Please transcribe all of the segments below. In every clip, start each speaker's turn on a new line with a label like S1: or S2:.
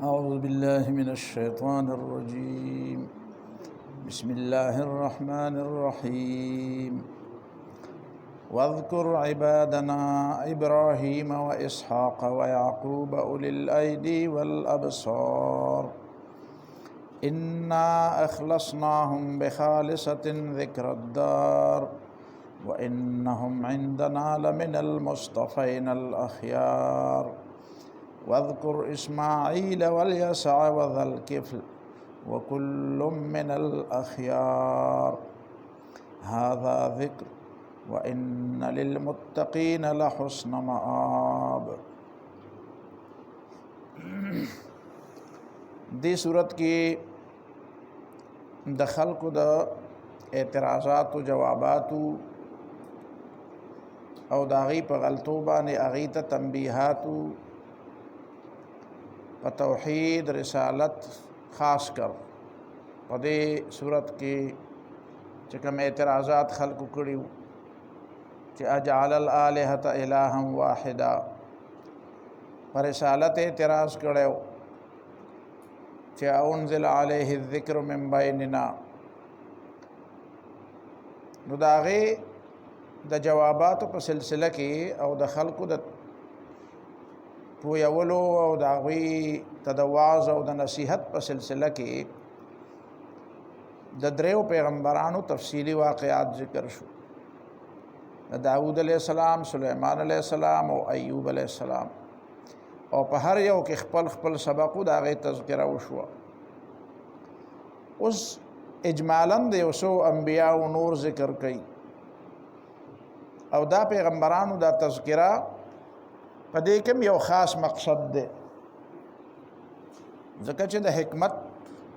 S1: أعوذ بالله من الشيطان الرجيم. بسم الله الرحمن الرحيم. واذكر عبادنا إبراهيم وإسحاق ويعقوب أولي الأيدي والأبصار إنا أخلصناهم بخالصة ذكر الدار وإنهم عندنا لمن المصطفين الأخيار. واذكر إسماعيل واليسع وذا الكفل وكل من الأخيار. هذا ذكر وإن للمتقين لحسن مآب. دی صورت کی د خلقو د اعتراضات و جواباتو او د هغې په غلطو باندې هغې ته تنبیحاتو په توحید رسالت خاص کر په دې صورت کې چې کوم اعتراضات خلقو کړي وو چې اجعل الآلهة الها واحدا، په رسالت اعتراض کړی و چې انزل علیه الذکر من بیننا. نو د هغې د جواباتو په سلسله کې او د خلقو د پویولو او د هغوی ته د وعظ او د نصیحت په سلسله کې د دریو پیغمبرانو تفصیلی واقعات ذکر شو، د داود علیہ السلام، سلیمان علیہ السلام او ایوب علیہ السلام، او په هر یو کې خپل خپل سبقو د هغې تذکره وشوه. اوس اجمالاً د یو څو انبیاو نور ذکر کوي او دا پیغمبرانو دا تذکره په دې کې یو خاص مقصد دی، ځکه چې د حکمت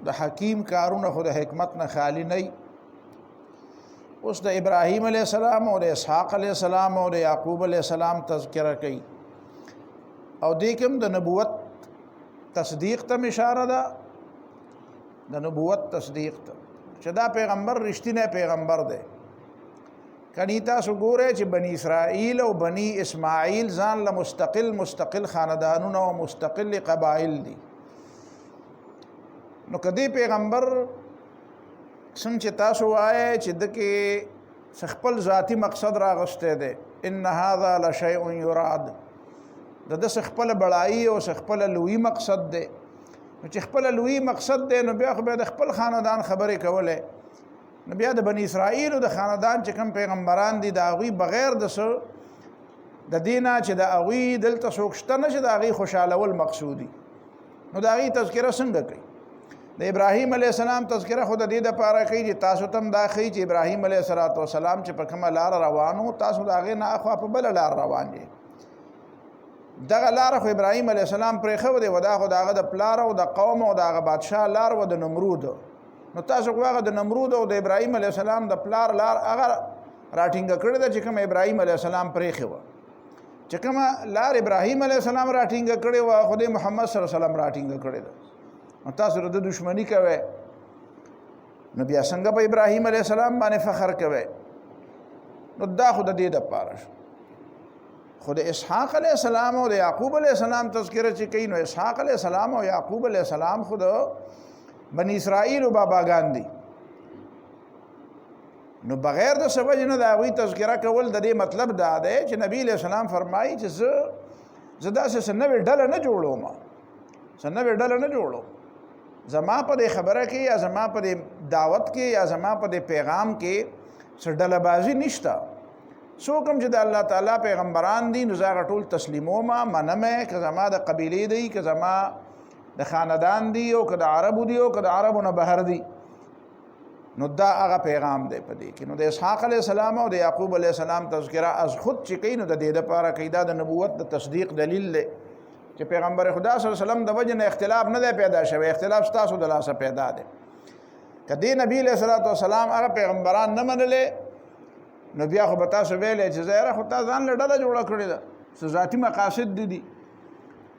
S1: د حکیم کارونه خو د حکمت نه خالی نه وي. اوس د ابراهیم علیہ السلام او د اسحاق علیہ السلام او د یعقوب علیہ السلام تذکره کوي او دې کې د نبوت تصدیق ته اشاره ده، د نبوت تصدیق ته چې دا پیغمبر رښتینی پیغمبر دی. کنی تاسو ګورئ چې بنی اسرائیل او بنی اسماعیل ځان له مستقل خاندانونه او مستقل قبایل دي. نو کدی پیغمبر څنګه چې تاسو وایئ چې د کې خپل ذاتی مقصد راغستی دی، ان هذا لشیء یراد، د خپل بڑائی او خپل لوی مقصد دی. نو چې خپل لوی مقصد دی نو بیا خو بیا د خپل خاندان خبرې کولی، نو بیا د بنی اسرائیل او د خاندان چې کوم پیغمبران دي د هغوی بغیر د څه د دې نه چې د هغوی دلته څوک شته نه چې د هغوی خوشحالول مقصودي، نو د هغوی تذکره څنګه کوي؟ د ابراهیم علیه السلام تذکره خو د دې دپاره کوي چې تاسو ته هم دا ښیي چې ابراهیم علیه السلام چې په کومه لاره روان و، تاسو د هغې نه اخوا په بله لار روان یې. دغه لاره خو ابراهیم علیه السلام پرېښودې وه، دا خو د هغه د پلار او د قوم او د هغه بادشاه لار وه د نمرود. نو تاسو خو هغه د نمرود او د ابراهیم علیه السلام د پلار لار هغه راټینګه کړې ده چې کومه ابراهیم علیه السلام پرېښې وه. چې کومه لار ابراهیم علیه السلام راټینګه کړې وه خو د محمد صلی الله علیه وسلم راټینګه کړې ده. نو تاسو د دشمني کوئ، نو بیا څنګه په ابراهیم علیه السلام باندې فخر کوئ؟ نو دا خو د دې دپاره شو. خو د اسحاق علیه السلام او د یعقوب علیه السلام تذکره چې کوي، نو اسحاق علیه السلام او یعقوب علیه السلام خو د بنی اسرائیل و باباګان دي. نو بغیر د څه وجې نه د هغوی تذکره کول د دې مطلب دا دی چې نبی علیه السلام فرمایي چې زه داسې څه نوې ډله نه جوړوم، څه نوې ډله نه جوړوم. زما په دې خبره کې یا زما په دې دعوت کې یا زما په دې پیغام کې څه ډله بازي نشته. څوک هم چې د الله تعالی پیغمبران دي نو زه هغه ټول تسلیموم، منم یې، که زما د قبیلې دی، که زما د خاندان دی، او که د عربو دی، او که د عربو نه بهر دی، نو دا هغه پیغام دی په دې کې. نو د اسحاق علیه السلام او د یعقوب علیه السلام تذکره از خود چې کوي نو د دې دپاره کوي، دا د نبوت د تصدیق دلیل دی چې پیغمبر خدا صلی الله علیه وسلم د وجه نه اختلاف نه دی پیدا شوی، اختلاف ستاسو د لاسه پیدا دی. که دې نبي علیه السلام هغه پیغمبران نه منلې نو بیا خو به تاسو ویلی چې ظاهره خو تا ځان له ډله جوړه کړې ده، څه ذاتي مقاصد دي.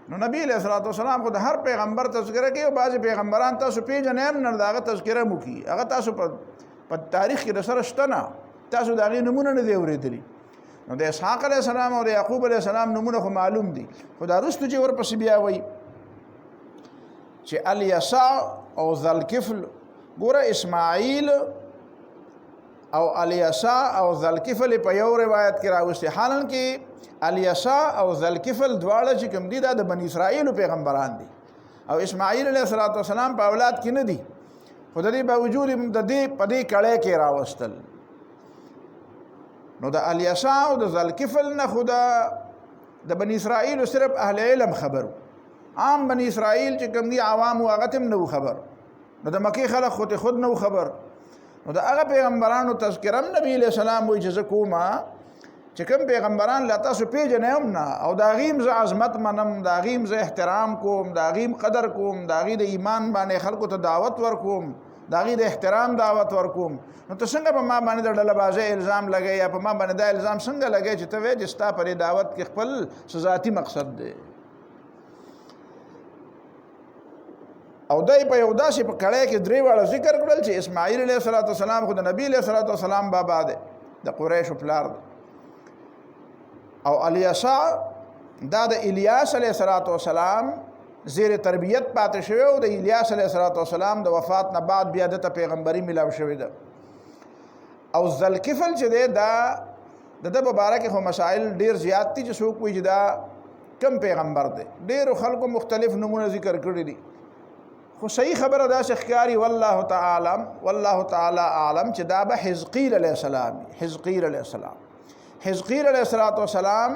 S1: نو نبی علیه السلام خو د هر پیغمبر تذکره کوي او بعضې پیغمبران تاسو پیژنئ هم نه، د هغه تذکره مو کي، هغه تاسو په تاریخ کې د سره شته نه، تاسو د هغې نومونه نه دي اورېدلي. نو د اسحاق علیه السلام او د یعقوب علیه السلام نومونه خو معلوم دي، خو دا رستو چې ورپسې بیا وایي چې الیسع او ذوالکفل. ګوره اسماعیل او الیسع او ذوالکفل په یو روایت کې راوستي، حالانکې الیسع او ذوالکفل دواړه چې کوم دي دا د بني اسرائیلو پیغمبران دي او اسماعیل علیه السلام په اولاد کې نه دي، خو د دې باوجود د دې په دې کړۍ کې راوستل. نو د الیسع او د ذوالکفل نه خو د بني اسرائیلو صرف اهل علم خبرو، عام بني اسرائیل چې کوم دي عوام او هغه تم نه خبر، نو د مکې خلک خود نه خبر. نو د هغه پیغمبرانو تذکره نبی علیہ السلام وایي چې زه کومه چې کوم پیغمبران لا تاسو پیژنئ هم نه، او د هغې زه عظمت منم، د هغې زه احترام کوم، د هغې قدر کوم، د هغې د ایمان باندې خلکو ته دعوت ورکوم، د هغې د احترام دعوت ورکوم. نو ته څنګه په ما باندې د ډلهبازۍ الزام لګوې یا په ما باندې دا الزام څنګه لګوې چې ته وایې چې ستا په دې دعوت کې خپل ذاتي مقصد دی. او دای په یو داسې په کړۍ کې درې واړه ذکر کړل چې اسماعیل علیه السلام خو د نبي علیه السلام بابا دی، د قریشو پلار دی، او الیسع دا د الیاس علیه السلام زیر تربیت پاتې شوی او د الیاس علیه السلام د وفات نه بعد بیا دته پیغمبري ملاو شوې ده. او ذوالکفل چې دی دا د ده په باره کې خو مسایل ډېر زیات دي چې څوک وایي چې دا کم پیغمبر دی، ډېرو خلکو مختلف نومونه ذکر کړي دي، خو صحیح خبره داسې ښکاري والله تعالی اعلم چې دا به حزقیل علیه السلام. حزقیل علیه السلام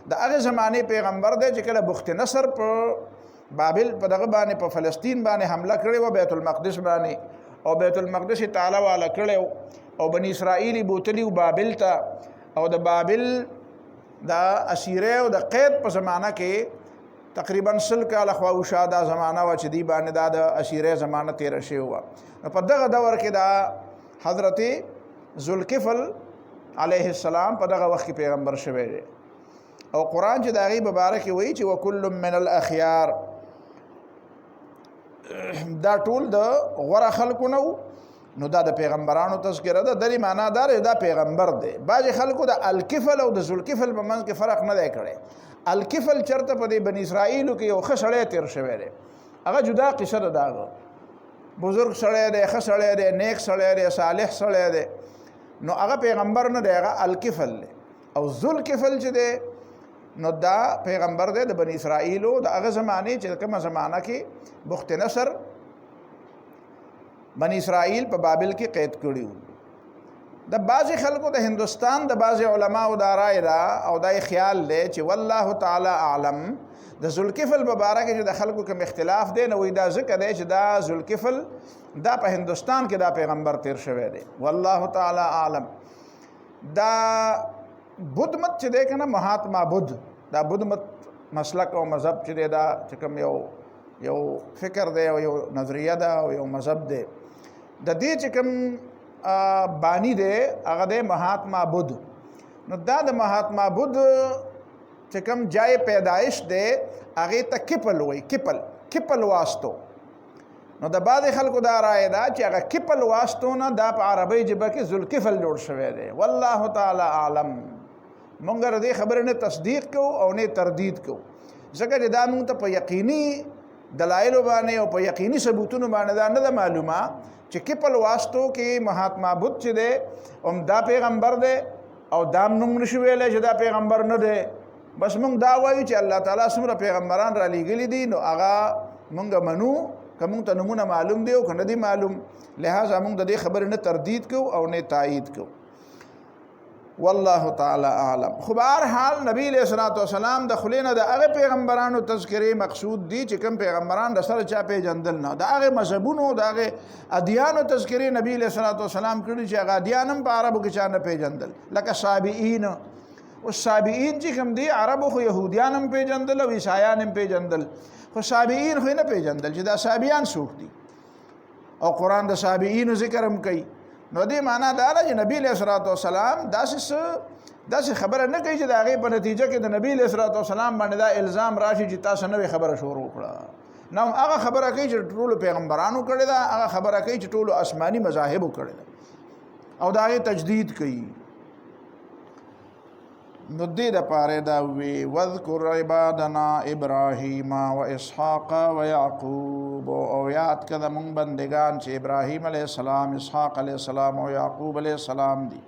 S1: د هغې زمانې پیغمبر دی چې کله بخت نصر په بابل په دغه باندې په فلسطین باندې حمله کړې وه، بیت المقدس باندې، او بیت المقدس یې تعالی والا کړی او بني اسرائیل یې بوتلي و بابل ته، او د بابل د اسیرۍ او د قید په زمانه کې تقریبا 100 کاله خواوشا دا زمانه وه چې دی باندې دا د اسیرۍ زمانه تېره شوې وه. نو په دغه دور کې دا حضرت ذوالکفل علیه السلام په دغه وخت کې پیغمبر شوی دی، او قرآن چې د هغې په باره کې وایي چې وکل من الاخیار، دا ټول د غوره خلکو نه و. نو دا د پیغمبرانو تذکره ده، دلی معنا دا دا پیغمبر دی. بعضې خلکو د الکفل او د ذوالکفل په منځ کې فرق نه دی کړی. الکفل چرته په دې بني اسرائیلو کې یو ښه سړی تېر شوی دی، هغه جدا قصه ده، دا بزرګ سړی دی، ښه سړی دی، نیک سړی دی، صالح سړی دی، نو هغه پیغمبر نه دی، هغه الکفل دی. او ذوالکفل چې دی نو دا پیغمبر دی د بني اسرائیلو د هغه زمانې چې کومه زمانه کې بخت نصر بني اسرائیل په بابل کې قید کړي وو. د بعضې خلکو د هندوستان د بعضې علماو دا رای ده او دا خیال دی چې والله تعالی اعلم د ذوالکفل په باره کې چې د خلکو کوم اختلاف دی، نو وایي دا ځکه دی چې دا ذوالکفل دا په هندوستان کې دا پیغمبر تیر شوی دی. والله تعالی اعلم. دا بدھ مت چې دی که نه، مهاتما بدھ، دا بدھ مت مسلک او مذهب چې دی دا چې کوم یو فکر دی او یو نظریه ده او یو مذهب دی، د دې چې کوم بانی دی هغه دی مهاتما بدھ. نو دا د مهاتما بدھ چې کوم جای پیدایش دی هغې ته کپل وایي، کپل واسطو. نو د بعضې خلکو دا رایه ده چې هغه کپل واسطو نه دا په عربۍ ژبه کې ذوالکفل جوړ شوی دی. والله تعالی اعلم. مونږ د دې خبرې نه تصدیق کوو او نه تردید کوو، ځکه چې دا مونږ ته په یقیني دلایلو باندې او په یقیني ثبوتونو باندې دا نه ده معلومه چې کپل واسطو کې مهاتما بدھ چې دی هم دا پیغمبر دی او دا موږ نشو ویلی چې دا پیغمبر نه دی. بس موږ دا وایو چې الله تعالی څومره پیغمبران را لیږلي دي نو هغه موږ منو، که موږ ته نومونه معلوم دی او که نه دی معلوم، لہذا موږ د دې خبرې نه تردید کوو او نه تایید کوو. والله تعالی اعلم. خو بهرحال نبی علیہ السلام د خولې نه د هغې پیغمبرانو تذکرې مقصود دي چې کوم پیغمبران د سره چا پیژندل نه، د هغې مذهبونو د هغې ادیانو تذکرې نبی علیہ السلام کړي چې هغه ادیان هم په عربو کې چا نه پیژندل، لکه صابئین. اوس صابئین چې کوم دي عربو خو یهودیان هم پیژندل او عیسایان هم پیژندل، خو صابئین خو یې نه پیژندل چې دا صابیان څوک دي، او قرآن د صابئینو ذکر هم کوي. نو دې معنا دا ده چې نبی علیہ السلام داسې خبره نه کوي چې د هغې په نتیجه کې د نبی علیہ السلام باندې دا الزام راشي چې تاسو نوې خبره شروع کړه. نه هغه خبره کوي چې ټولو پیغمبرانو کړې ده، هغه خبره کوي چې ټولو آسماني مذاهبو کړې ده او د هغې تجدید کوي. نو دې دپاره دا وی واذکر عبادنا ابراهیم و اسحاق و یعقوب او یاد کړه مونږ بندگان چې ابراهیم علیه السلام اسحاق علیه السلام او یعقوب علیه السلام دي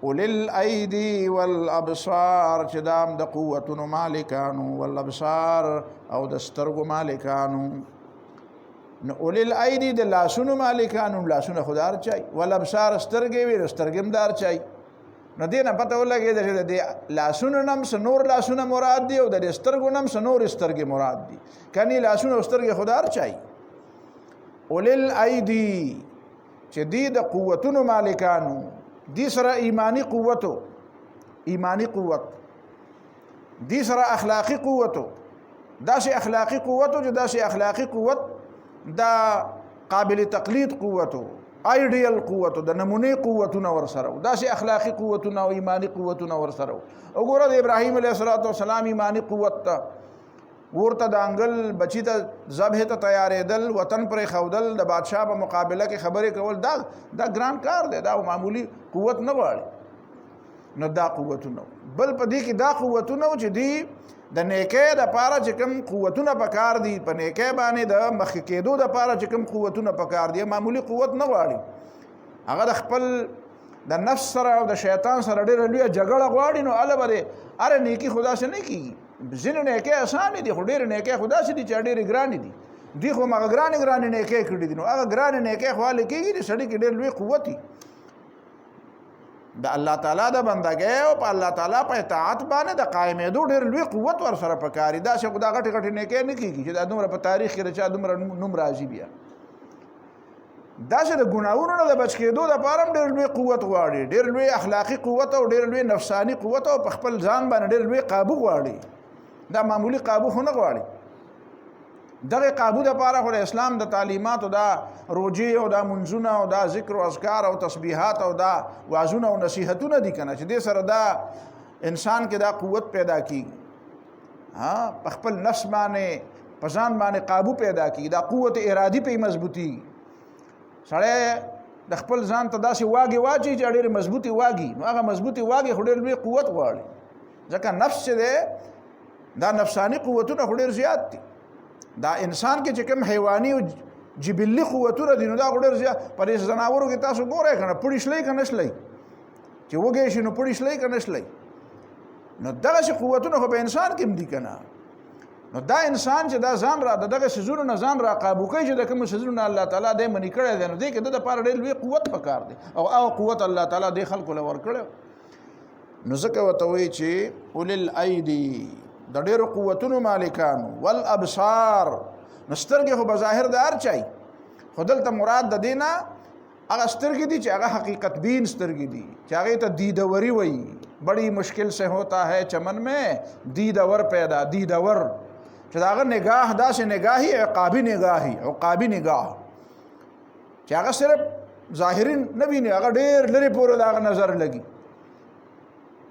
S1: اولی الایدی والابصار چې دام د قوتونو مالکانو والابصار او د سترګو مالکانو نو اولی الایدی د لاسونو مالکانو لاسونه خدار چای والابصار سترګې وي سترګې دار چای نو دې نه پته ولګېده چې د لاسونو نم څه نور لاسونه مراد دي او د سترګو نم څه نور سترګې مراد دي کني لاسونه او سترګې خدار چای اولی الایدی چې دی د قوتونو مالکانو دی سره ایمانی قوتو ایمانی قوت دی سره اخلاقی قوتو داسې اخلاقی قوتو چې داسې اخلاقی قوت دا قابل تقلید قوتو آئیډیل قوتو د نمونی قوتونه ورسره داسې اخلاقی قوتونه او ایمانی قوتونه ورسره وګوره د ابراهیم علیه السلام ایمانی قوت ته ورته د انګل بچی ته ذبح ته تیارېدل وطن پرې ښودل د بادشاه په مقابله کې خبرې کول دا ګران کار دی دا معمولی قوت نه غواړي نو دا قوتونه بل په دې کې دا قوتونه چې دی د نیکۍ دپاره چې کوم قوتونه پکار دي په نیکۍ باندې د مخکې کېدو دپاره چې کوم قوتونه پکار دي معمولی قوت نه غواړي هغه د خپل د نفس سره او د شیطان سره ډېره لویه جګړه غواړي نو هله به هره نیکي خو داسې نه کېږي ځینې نیکۍ اسانې دي خو ډېرې نیکۍ خو داسې دي چې ډېرې ګرانې دي دوی خو هغه ګرانې نیکۍ کړي دي نو هغه ګرانې نیکۍ خو هلې کېږي چې سړي کې ډېر لوی قوت وي د الله تعالی د بندګۍ او په الله تعالی په اطاعت باندې د قایمېدو ډېر لوی قوت ورسره پکاري داسې خو دا غټې نیکۍ نه کېږي چې دا دومره په تاریخ کې د چا دومره نوم راځي بیا داسې د ګناهونو نه د بچ کېدو دپاره هم ډېر لوی قوت غواړي ډېر لوی اخلاقي قوت او ډېر لوی نفساني قوت او په خپل ځان باندې ډېر لوی قابو غواړي دا معمولی قابو خو نه غواړي دغه قابو دپاره خو د اسلام د تعلیماتو دا روجې او دا منځونه او دا ذکر او اذکار او تسبیحات او دا وعظونه او نصیحتونه دي کنه چې دې سره دا انسان کې دا قوت پیدا کیږي په خپل نفس باندې په ځان باندې قابو پیدا کیږي دا قوت ارادي په مضبوطي سړی د خپل ځان ته داسې واګې واچي چې ډېرې مضبوطې واګي نو هغه مضبوطې واګې خو ډېر لوی قوت غواړي ځکه نفس چې دی دا نفسانی قوتونه خو ډېر زیات دي دا انسان کې چې کوم حیواني او جبلي قوتونه دي نو دا خو ډېر زیات په دې ځناورو کې تاسو ګورئ که نه پړي شلی که نه شلی چې وږی شي نو پړي شلی که نه شلی نو دغسې قوتونه خو په انسان کې هم دي که نه نو دا انسان چې دا ځان را د دغه څیزونو نه ځان را قابو کوي چې د کومو څیزونو نه الله تعالی دی منې کړی دی نو دې کې د دپاره ډېر لوی قوت پکار دی او هغه قوت الله تعالی دې خلکو له ورکړی نو ځکه ورته وایي چې اولی الایدي د ډېرو قوتونو مالکانو والابصار نو سترګې خو بظاهر د هر چای خو دلته مراد د دې نه هغه سترګې دي چې هغه حقیقت بین سترګې دي چې هغې ته دیدوري وایي بڑی مشکل سے ہوتا ہے چمن میں دیدور پیدا دیدور چې د هغه نگاه داسې نگاهي عقابي نگاه چې هغه صرف ظاهري نه ویني هغه ډېر لرې پورې د هغه نظر لګي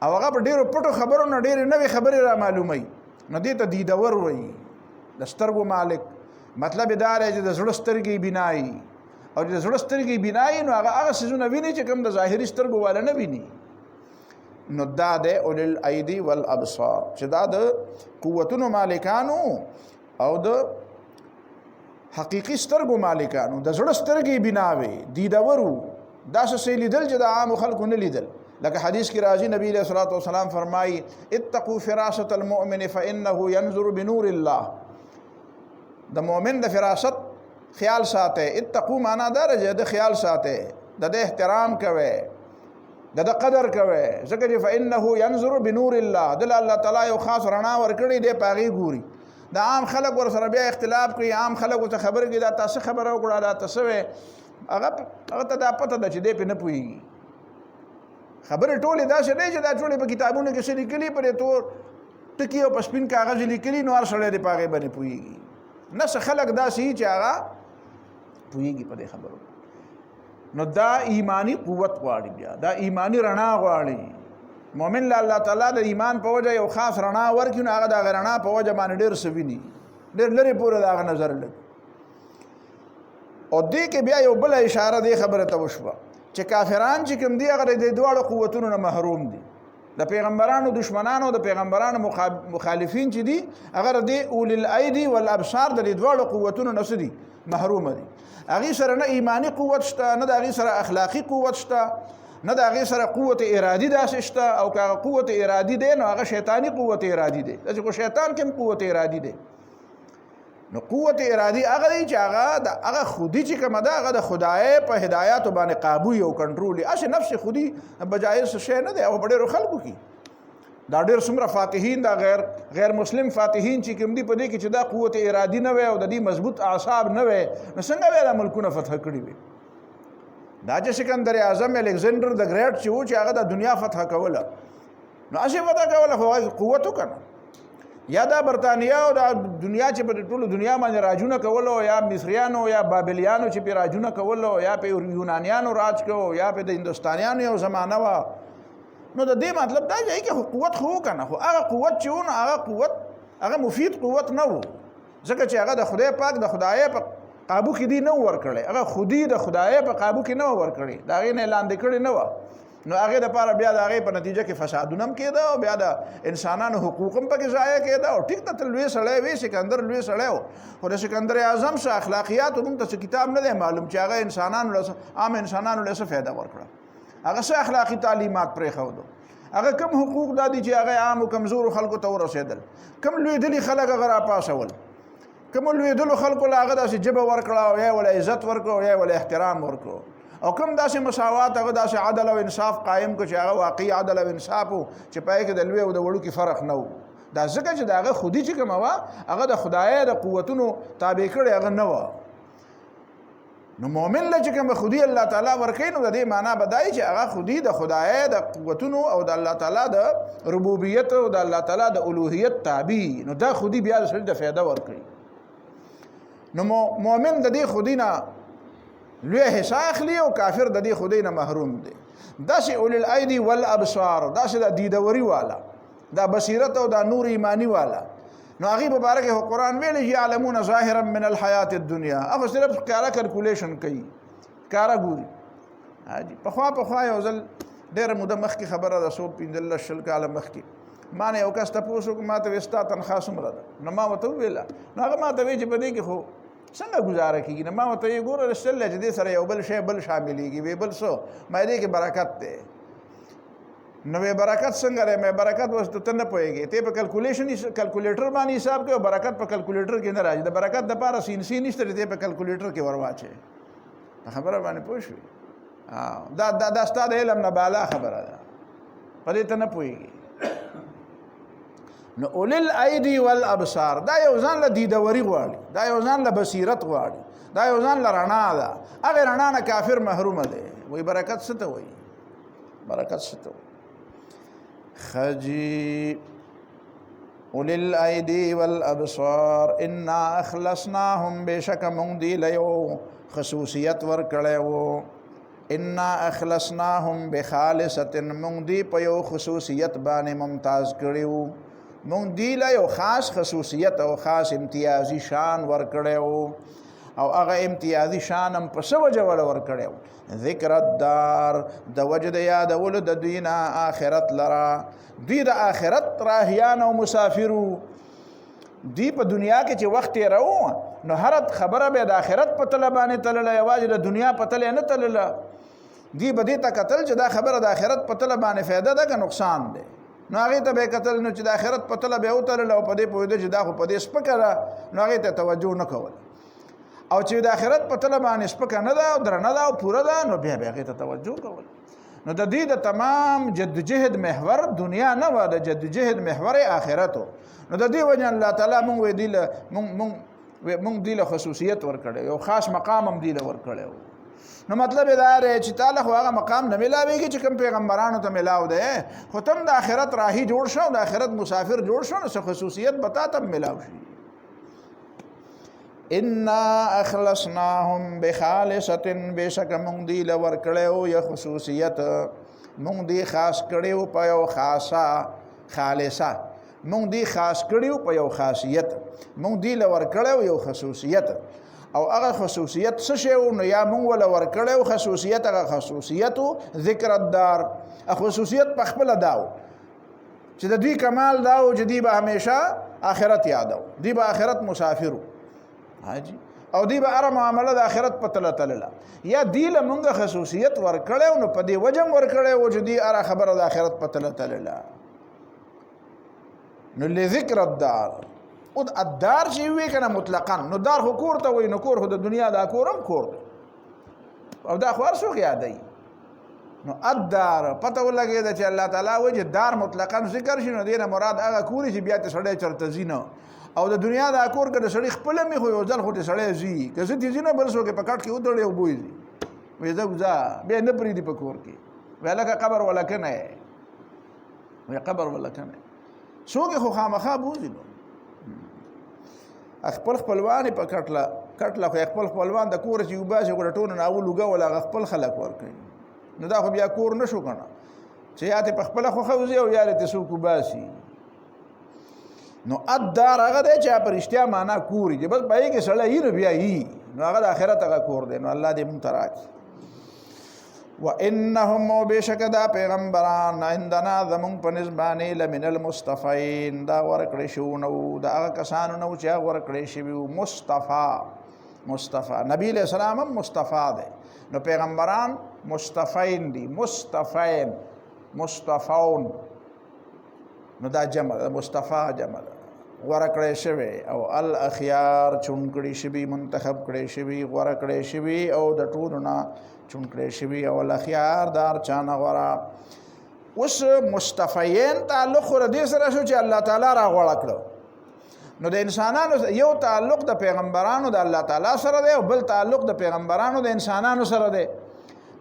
S1: او هغه په ډېرو پټو خبرو نه ډېرې نوې خبرې را معلوموي نو دې ته دیدور وایي د سترګو مالک مطلب یې دا دی چې د زړه سترګې بینایي او چې د زړه سترګې بینایي نو هغه څیزونه ویني چې کوم د ظاهري سترګو والا نه ویني نو دا دی اولی الایدي والابصار چې دا د قوتونو مالکانو او د حقیقي سترګو مالکانو د زړه سترګې بیناوي دیدورو داسې څه لیدل چې د عامو خلکو نه لیدل لکه حدیث کی راضی نبی علیہ الصلوۃ والسلام فرمائی اتقوا فراست المؤمن فانه ينظر بنور الله د مؤمن د فراست خیال ساته اتقوا معنا درجه د خیال ساته د احترام کوي د قدر کوي ځکه چې فانه ينظر بنور الله د الله تعالی یو خاص رڼا ورکړي دی پاغي ګوري د عام خلک ور سره بیا اختلاف کوي عام خلک ته خبر کې دا تاسو خبره وکړه دا تاسو هغه ته دا پته ده چې دی په نه پوهیږي خبرې ټولې داسې دی چې دا ټولې په کتابونو کې څه لیکلي پرې تور ټکي او په سپین کاغذ لیکلي نو هر سړی دې په هغې باندې پوهېږي نه څه خلک داسې وي چې هغه پوهېږي په دې خبرو نو دا ایمانی قوت غواړي بیا دا ایمانی رڼا غواړي مؤمن له الله تعالی د ایمان په وجه یو خاص رڼا ورکړي نو هغه د هغه رڼا په وجه باندې ډېر څه ویني ډېر لرې پورې د هغه نظر لګي او دې کې بیا یو بله اشاره دې خبره ته وشوه چې کافران چې کوم دي هغه د دواړو قوتونو نه محروم دي د پیغمبرانو دشمنانو د پیغمبرانو مخالفین چې دي هغه د اول الایدی والابصار د دوړو قوتونو نسدي محروم دي هغه سره نه ایمانی قوت شته نه د هغه سره اخلاقی قوت شته نه د هغه سره قوت ارادي داسې شته او که قوت ارادي دی نو هغه شیطانی قوت ارادي دی چې شیطان کوم قوت ارادي دی نو قوت ارادي هغه دی چې هغه خودي چې کومه ده هغه د خدای په هدایت باندې قابو او کنټرول اشه نفس خودي بجای څه شی نه دی او ډېر خلکو کې دا ډېر څومره فاتحین دا غیر مسلم فاتحین چې کوم دي په دې کې چې دا قوت ارادي نه وي او د دې مضبوط اعصاب نه وي نو څنګه به د ملکونه فتح کړي وي دا چې سکندر اعظم الکسندر د ګریټ چې و چې هغه د دنیا فتح کوله نو اشه فتح کوله خو قوت وکنه یا دا برطانیا او دا دنیا چې په ټولو دنیا باندې راجونه کولو یا مصریانو یا بابلیانو چې په راجونه کولو یا په یونانیانو راج کوو یا په د هندوستانیانو یو زمانہ وا نو د دې مطلب دا دی چې قوت خو کنه خو هغه قوت چې ونه هغه قوت هغه مفید قوت نه وو ځکه چې هغه د خدای پاک د خدای په قابو کې دی نه ور کړی هغه خودي د خدای په قابو کې نه ور کړی دا غي نه لاندې کړی نه و نو هغه د پاره بیا د هغه په نتیجه کې فسادونه هم کېده او بیا د انسانانو حقوق هم پکې ضایع کېده او ټیک ته لوی سړی وی سکندر لوی سړی و خو د سکندر اعظم سره اخلاقیات هم ته کتاب نه دی معلوم چې هغه انسانانو له عام انسانانو له څه فایده ورکړه هغه څه اخلاقی تعلیمات پرې خو هغه کم حقوق دادي چې هغه عام او کمزور خلکو ته ورسېدل کم لوی دلی خلک غرا پاسول کم لوی دلو خلکو لا هغه داسې جبه ورکړه او یا ول عزت ورکړه او یا ول احترام ورکړه او کوم داسې مساوات هغه داسې عدل او انصاف قائم کو چې هغه واقعي عدل او انصاف چې پای کې د لوی او د وړو کې فرق نه و دا ځکه چې داغه خودي چې کوم وا هغه د خدای د قوتونو تابع کړي هغه نه و نو مؤمن له چې کوم خودي الله تعالی ورکې نو د دې معنی بدای چې هغه خودي د خدای د قوتونو او د الله تعالی د ربوبیت او د الله تعالی د الوهیت تابع نو دا خودي بیا سره د فایده ورکړي نو مؤمن د دې خودي نه لوی حصہ اخلي او کافر د دې خدای نه محروم دي داسې اول الایدی والابصار داسې د دیدوري والا دا بصیرت او دا نور ایمانی والا نو هغه مبارک هو قران ویل یعلمون ظاهرا من الحیات الدنیا هغه صرف کارا کیلکولیشن کوي کارا ګوري حاجی په خوا یو ځل ډېر موده مخکې خبره ده سو پیندل شل کاله مخکې ما نه یو کس تاسو ما ته وستا تنخواه څومره ده نو ما وته ویل نو هغه ما ته وی چې په دې کې خو څنګه گزاره کیږي نه ما ته یې ګوره رسل چې دې سره یو بل شی بل شاملېږي وی بل څه مې دې کې برکت ده نو برکت څنګه ده مې برکت وسته ته نه پوهېږي ته په کیلکولیټر باندې حساب کوي برکت په کیلکولیټر کې نه راځي د برکت د پاره سینسی نشته دې په کیلکولیټر کې ورواچې خبره باندې پوه شو دا ستاسو د علم نه بالا خبره ده په دې ته نه پوهېږي نو اول الایدی والابصار دا یو ځان له دیدوري غواړي دا یو ځان له بصیرت غواړي دا یو ځان له رڼا ده هغه رڼا نه کافر محروم دی وای برکت څه ته وای برکت څه ته خجی اول الایدی والابصار انا اخلصناهم بشک مونږ دی له خصوصیت ور کړو انا اخلصناهم بخالصه مونږ دی په یو خصوصیت باندې ممتاز کړو مونږ دی له یو خاص خصوصیت او خاص امتیازي شان ور کړو او هغه امتیازي شان هم په څه وجه ور کړو ذکر الدار د وجد یادول د دینه آخرت لرا دی د آخرت راهیان او مسافرو دی په دنیا کې چې وخت یې راو نو هر خبره به د آخرت په طلبانه تلل یواز د دنیا په تل نه تلل دی به دې ته قتل چې دا خبره د آخرت په طلبانه فایده ده که نقصان ده نو هغه ته به قتل نو چې د آخرت په طلب یو تلل او په دې پوهېده چې دا خو په دې سپکه نو هغه ته توجه نه کول او چې د آخرت په طلب باندې سپکه نه ده او درنه ده او پوره ده نو بیا هغه ته توجه کول نو د دې د تمام جدوجهد محور دنیا نه و د جدوجهد محور آخرت نو د دې وجه الله تعالی مونږ دی له خصوصیت ورکړي یو خاص مقام هم دی له ورکړي نو مطلب دا دی چې تعالی خو هغه مقام نه ملاويږي چې کوم پیغمبرانو ته ملاو ده خو تم د آخرت راهي جوړ شو د آخرت مسافر جوړ شو نو خصوصیت بتا تم ملاو شي انا اخلصناهم بخالصه بشک مونږ دی له ورکړو یا خصوصیت مونږ دی خاص کړو په یو خاصه خالصه مونږ دی خاص کړو په یو خاصیت مونږ دی له ورکړو یو خصوصیت او هغه خصوصیت څه شی نو یا مونږ ولا ورکړو خصوصیت هغه خصوصیت ذکر الدار خصوصیت په خپل داو چې د دوی کمال دا او چې دوی به همیشه آخرت یادو، دوی به آخرت مسافرو حاجی او دوی به هره معامله د آخرت په تله تلله. یا دوی له مونږ خصوصیت ورکړی نو په دې وجه م ورکړی و چې دوی هره خبره د آخرت په تله تلله. نو لذکر الدار، او د الدار چې وی کنه مطلقاً، نو دار خو کور ته وای، نو کور خو د دنیا دا کورم کور دی او دا خو هر څوک یادوي. نو الدار پته ولګېده چې الله تعالی وایي چې دار مطلقاً ذکر شي، نو دې نه مراد هغه کور چې بیا ته سړی چرته ځي نه، او د دنیا دا کور که د سړي خپله مې خو یو ځل خو د سړی ځي، که زه دې ځي نه بل څوک یې په کټ کې ودرړې او بوی ځي، وایي ځه ځه بیا نه پرېږدي په کور کې، وایي لکه قبر ولا که نه یې، وایي قبر ولا که نه څوک یې خو خامخا بوځي. نو خپل خپلوان په کټله خو خپل خپلوان د کور چې وباسي خو د ټولو نه اول اوږه ولا هغه خپل خلک ورکوي، نو دا خو بیا کور نه شو که نه، چې یا ته په خپله خوښه وځي او یا ته څوک وباسي. نو الدار هغه دی چې په رښتیا معنا کور چې بس په هغې کې سړی وي نو بیا وي، نو هغه د آخرت هغه کور دی. نو الله دې مونږ ته راکړي. وانهم او بشک دا پیغمبران عندنا زمون په نسبانه لمن المصطفین، دا ورکړی شو نو دا هغه کسانو نو چې هغه ورکړی شوي مصطفی نبی علیہ السلام هم مصطفی دی، نو پیغمبران مصطفین دي، مصطفون، نو دا جمع مصطفی جمع ورکړی شوی، او الاخیار چون کړي شوي، منتخب کړي شوي، غوره کړی شوي او د ټولو نه چون کړی شوي، او الاخیار دار چانه غوره. اوس مصطفیین تعلق خو د دې سره شو چې الله تعالی را غوړه کړو، نو د انسانانو یو تعلق د پیغمبرانو د الله تعالی سره دی او بل تعلق د پیغمبرانو د انسانانو سره دی.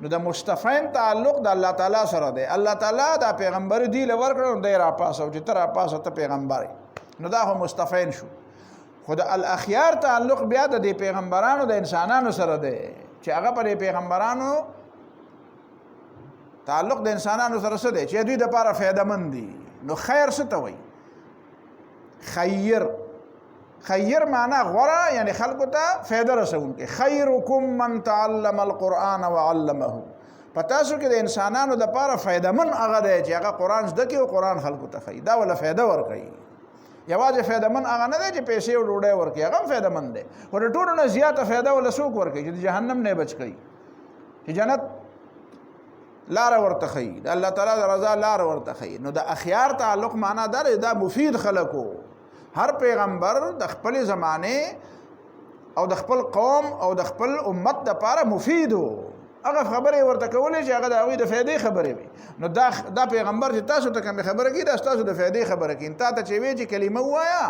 S1: نو د مصطفین تعلق د الله تعالی سره دی، الله تعالی دا پیغمبر دی له ورکړو دی را پاسو چې ته را پاسه ته پیغمبر، نو دا خو مصطفین شو. خو د الاخیار تعلق بیا د دې پیغمبرانو د انسانانو سره دی چې هغه پر پیغمبرانو تعلق د انسانانو سره څه دی چې دوی دپاره فایدهمند دي. نو خیر څه ته وایي؟ خیر معنا غوره، یعنی خلکو ته فایده رسونکی. خیرکم من تعلم القرآن وعلمه، په تاسو کې د انسانانو دپاره فایدهمند هغه دی چې هغه قرآن زده کړي او قرآن خلکو ته ښیي، دا وله فایده ورکوي. یوازې فایدهمند هغه نه دی چې پیسې او ډوډۍ ورکوي، هغه هم فایدهمند دی، خو د ټولو نه زیاته فایده وله څوک ورکوي چې د جهنم نه یې بچ کوي، چې جنت لاره ورته ښیي، د الله تعالی د رضا لاره ورته ښیي. نو د اخیار تعلق معنا دا دی دا مفید خلکو. هر پیغمبر د خپل زمانه او د خپل قوم او د خپل امت دپاره مفید و، هغه خبرې ورته کولې چې هغه د هغوی د فایدې خبرې وي. نو دا پیغمبر چې تاسو ته کومې خبره کوي دا ستاسو د فایدې خبره کوي. تا ته چې وایي چې کلمه ووایه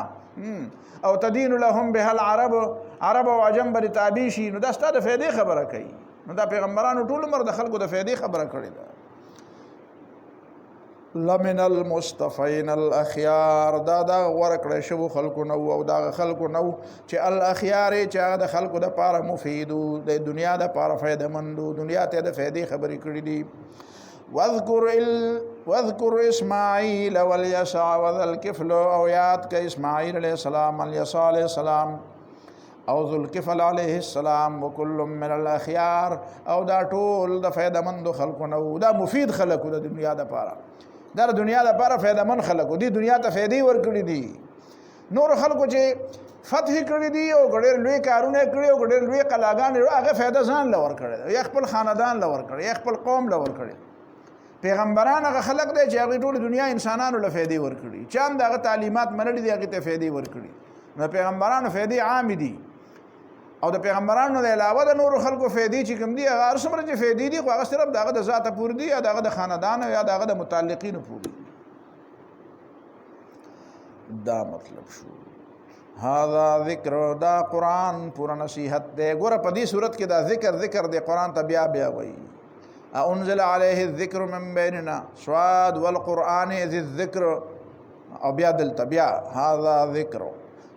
S1: او تدین لهم بها العرب، عرب او عجم به تابع شي، نو دا ستا د فایدې خبره کوي. نو دا پیغمبرانو ټول عمر د خلکو د فایدې خبره کړې ده. لمن المصطفین الاخیار، دا غوره کړی شوو خلکو نو او دا خلکو نو چې الاخیار چې هغه د خلکو دپاره مفید و، د دنیا دپاره فایدهمند و، دنیا ته د فایدې خبرې کړي دي. واذکر اسماعیل والیسع وذا الکفل، او یاد که اسماعیل علیہ السلام، الیسع علیہ السلام او ذو الکفل علیہ السلام، وکل من الاخیار، او دا ټول د فایدهمندو خلکو نو، دا مفید خلکو د دنیا دپاره، دا د دنیا دپاره فایدهمند خلکو دي، دنیا ته فایدې ورکړي دي. نور خلکو چې فتح کړي دي او ډېر لوی کارونه کړي او ډېر لوی قلاګانې، هغه فایده ځان له ورکړې ده، یا خپل خاندان له ورکړې، یا خپل قوم له ورکړې. پیغمبران هغه خلک دی چې هغې ټولې دنیا انسانانو له فایدې ورکړي، چا هم د هغه تعلیمات منلي دي هغې ته فایدې ورکړي. نو پیغمبرانو فایدې عامې دي، او د پیغمبرانو د علاوه د نورو خلکو فایدې چې کوم دي هغه هر څومره چې فایدې دي خو هغه صرف د هغه د ذاته پورې دي یا د هغه د خاندانو یا د هغه د متعلقینو پورې. دا مطلب شو. هذا ذکر، دا قرآن پورا نصیحت دی. ګوره په دې صورت کې دا ذکر دی، قرآن ته بیا وایي انزل علیه الذکر من بیننا صاد والقرآن ذی الذکر، او بیا دلته بیا هذا ذکر،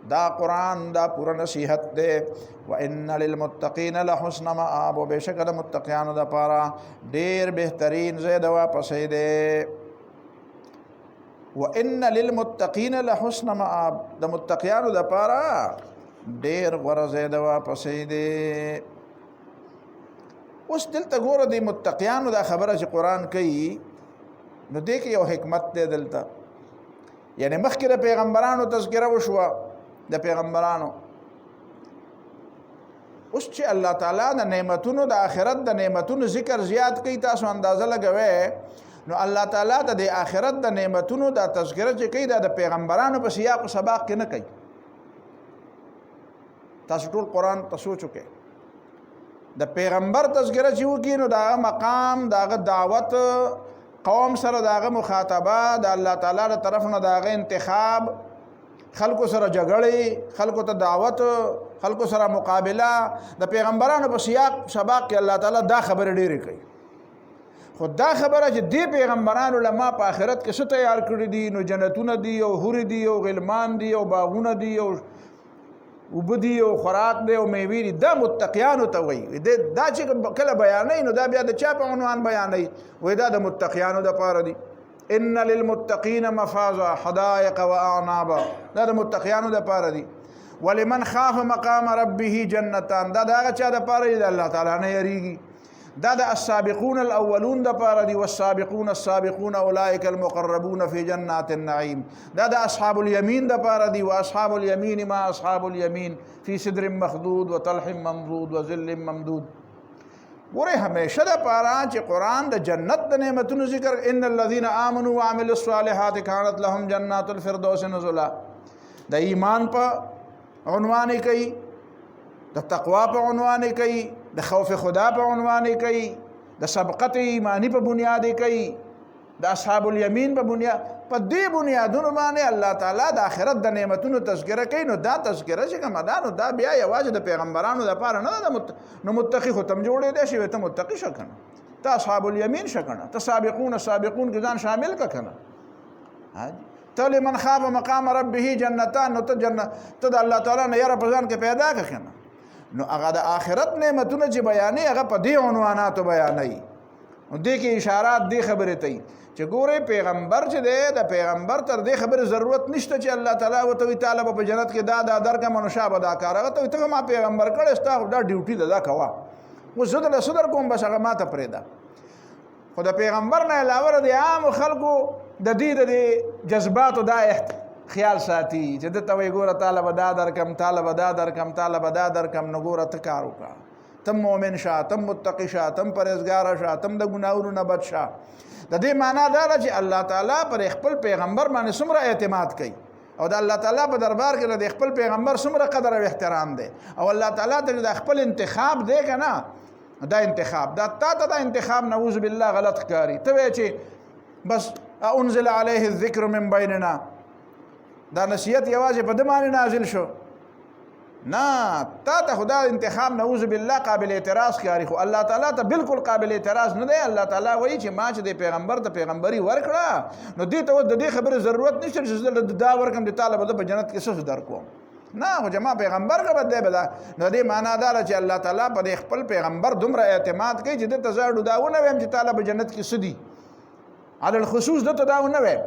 S1: دا قرآن دا پورا نصیحت دی. وان للمتقین لحسن مآب، و بشک د متقیانو دپاره ډیر بهترین ځای د واپسۍ دی. وان للمتقین لحسن مآب، د متقیانو دپاره ډیر غوره ځای د واپسۍ دی. اوس دلته ګوره د متقیانو دا خبره چې قرآن کوي، نو دې کې یو حکمت دی دلته. یعنی مخکې د پیغمبرانو تذکره وشوه د پیغمبرانو. اوس چې الله تعالی د نعمتونو د آخرت د نعمتونو ذکر زیات کوي تاسو اندازه لګوئ نو الله تعالی د آخرت د نعمتونو د تذکره چې کوي د پیغمبرانو په سیاق او سباق کې نه کوي. تاسو ټول قرآن ته سوچ وکړئ د پیغمبر تذکره چې وکړي نو دغه مقام دغه دعوت قوم سره دغه مخاطبه د الله تعالی د طرف نه دغه انتخاب خلکو سره جګړې خلکو ته دعوت خلکو سره مقابله د پیغمبرانو په سیاق سباق کې الله تعالی دا خبره ډېرې کوي. خو دا خبره چې دی پیغمبرانو لما په آخرت کې څه تیار کړي دي نو جنتونه دي او حورې دي او غلمان دي او باغونه دي او اوبه دي او خوراک دی او میوې دي دا متقیانو ته وایي. دا چې کله بیانوي نو دا بیا د چا په عنوان بیانوي وایي دا د متقیانو دپاره دي. ان للمتقین مفازا حدائق و اعنابا دا د متقیانو دپاره دي. ولمن خاف مقام ربه جنتان دا د هغه چا دپاره دي د الله تعالی نه یریږي. دا د السابقون الاولون دپاره دي والسابقون السابقون اولئک المقربون فی جنات النعیم. دا د اصحاب الیمین دپاره دي واصحاب الیمین ما اصحاب الیمین فی صدر مخدود وطلح منضود وظل ممدود. ګورئ همیشه دپاره چې قرآن د جنت د نعمتونو ذکر ان الذین آمنوا وعملوا الصالحات کانت لهم جنات الفردوس نزلا د ایمان په عنوان کوي د تقوا په عنوان کوي د خوف خدا په عنوان کوي د سبقت ایمانی په بنیاد کوي د اصحاب الیمین په بنیاد په دې بنیادونو باندې الله تعالی د آخرت د نعمتونو تذکره کوي. نو دا تذکره چې کومه ده نو دا بیا یوازې د پیغمبرانو دپاره نه ده. نو متقي خو تم جوړېدی شي ته متقي شه کنه ته اصحاب الیمین شه کنه ته سابقون سابقون کې ځان شامل که کنه ته لمن خاف مقام ربه جنتان نو ته د الله تعالی نه یره په ځان کې پیدا که کنه نو هغه د آخرت نعمتونه چې بیانوي هغه په دې عنواناتو بیانوي. نو دې کې اشارات دې خبرې ته چې ګورئ پیغمبر چې دی د پیغمبر تر دې خبرې ضرورت نشته چې الله تعالی ورته وایي تعالی به په جنت کې دا درکړم نو شابه دا کار هغه ته وایي ته ما پیغمبر کړی ستا دا ډیوټي ده دا کوه اوس زه دله څه درکوم بس هغه ماته پرېږده. خو د پیغمبر نه علاوه د عامو خلکو د دې جذباتو دا خیال ساتي چې دته وایي ګوره تعالی به دا درکم تعالی به دا درکم تعالی به دا درکم نو ګوره ته کار وکړه تم مؤمن شه تم متقي شه تم پرهیزګاره شه تم د ګناهونو نه بچ شه. د دې معنا دا ده چې الله تعالی پر خپل پیغمبر باندې څومره اعتماد کوي او د الله تعالی په دربار کې د خپل پیغمبر څومره قدر او احترام دی او الله تعالی ته د خپل انتخاب دی که نه دا انتخاب دا تا ته دا انتخاب نعوذ بالله غلط ښکاري. ته وایې چې بس انزل علیه الذکر من بیننا دا نصیحت یوازې په ده باندې نازل شو نه تا ته خدا انتخاب نعوذ بالله قابل اعتراض ښکاري خو الله تعالی ته بالکل قابل اعتراض نه دی. الله تعالی وایي چې ما چې د پیغمبر ته پیغمبري ورکړه نو دې ته اوس د دې خبرې ضرورت نشته چې زه دا ورکړم د تعالی به زه په جنت کې څه درکوم نه خو چې ما پیغمبر که بدلی به دا نو دې معنا دا ده چې الله تعالی په دې خپل پیغمبر دومره اعتماد کوي چې ده ته زه دا ونه ویم چې تعالی په جنت کې څه دي علی الخصوص ده ته دا ونه ویم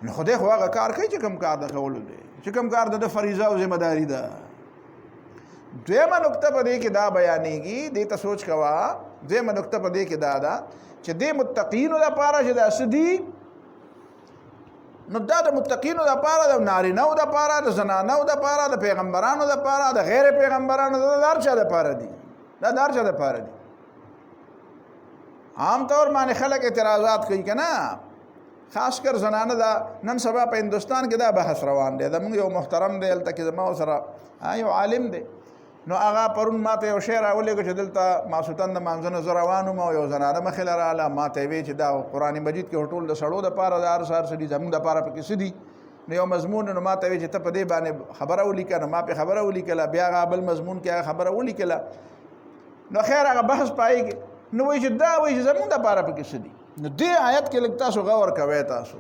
S1: نو خدای خو هغه کار کوي چې کوم کار د کولو دی چې کوم کار د فریضه او ذمہ داری ده. دویمه نکته په دې کې دا بیانېږي دې ته سوچ کوه دویمه نکته په دې کې دا ده چې دې متقینو دپاره چې دا څه دي نو دا د متقینو دپاره د نارینهو دپاره د زنانهو دپاره د پیغمبرانو دپاره د غیر پیغمبرانو د هر چا دپاره دي دا د هر چا دپاره دي. عام طور باندې خلک اعتراضات کوي که نه خاص کر زنانه دا نن سبا په هندوستان کې دا بحث روان دی. زموږ یو محترم دی هلته کې زما سره یو عالم دی نو هغه پرون ماته یو شی راولېږه چې دلته ماسوتن د مانځه نه زه روان وم او یو زنانه مخې له راغله ماته یې ویې چې دا قرآن مجید کې ټول د سړو دپاره د هر سهار څه دي زموږ دپاره پکې څه دي نو یو مضمون نو ماته ویې چې ته په دې باندې خبره ولیکه نو ما پې خبره ولیکله بیا هغه بل مضمون کې هغه خبره ولیکله نو خیر هغه بحث پای کې نو وایي چې دا وایي چې زموږ دپاره پکې څه دي. نو دې آیت کې لږ تاسو غور کوئ تاسو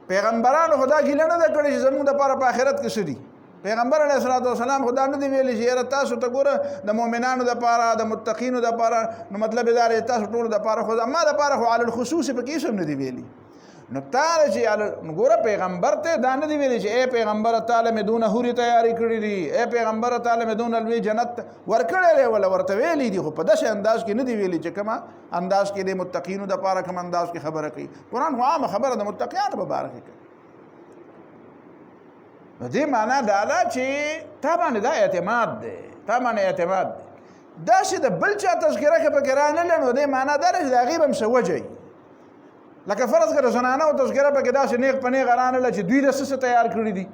S1: پیغمبرانو خدا ګیله نه ده کړې چې زموږ دپاره په آخرت کې څه دي. پیغمبر علیه الصلاۃ والسلام خدا نه دی ویلی چې یاره تاسو ته ګوره د مؤمنانو دپاره د متقینو دپاره نو مطلب یې دا دی تاسو ټولو دپاره خو ما دپاره خو علی الخصوص پکې هېڅ هم نه دی ویلي. نو تعالی چې ګوره پیغمبر ته دا نه دی ویلی چې ای پیغمبر تعالی مې دونه حورې تیاری کړي دي، ای پیغمبر تعالی مې دونه لوی جنت ورکړی دی، ولا ورته ویلی دي، خو په داسې انداز کې نه دی ویلي چې کومه انداز کې د متقینو دپاره کوم انداز کې خبره کوي. قرآن خو عامه خبره د متقیانو په باره کې کوي. نو دې معنا دا ده چې تا باندې دا اعتماد دی، تا باندې اعتماد دی. داسې د بل چا تذکره که پکې رانهله نو دې معنا دا ده چې د هغې به هم څه وجه وي. لکه فرض کړه زنانهو تذکره پکې داسې نیغ په نیغه رانهله چې دوی د څه تیار کړي دي،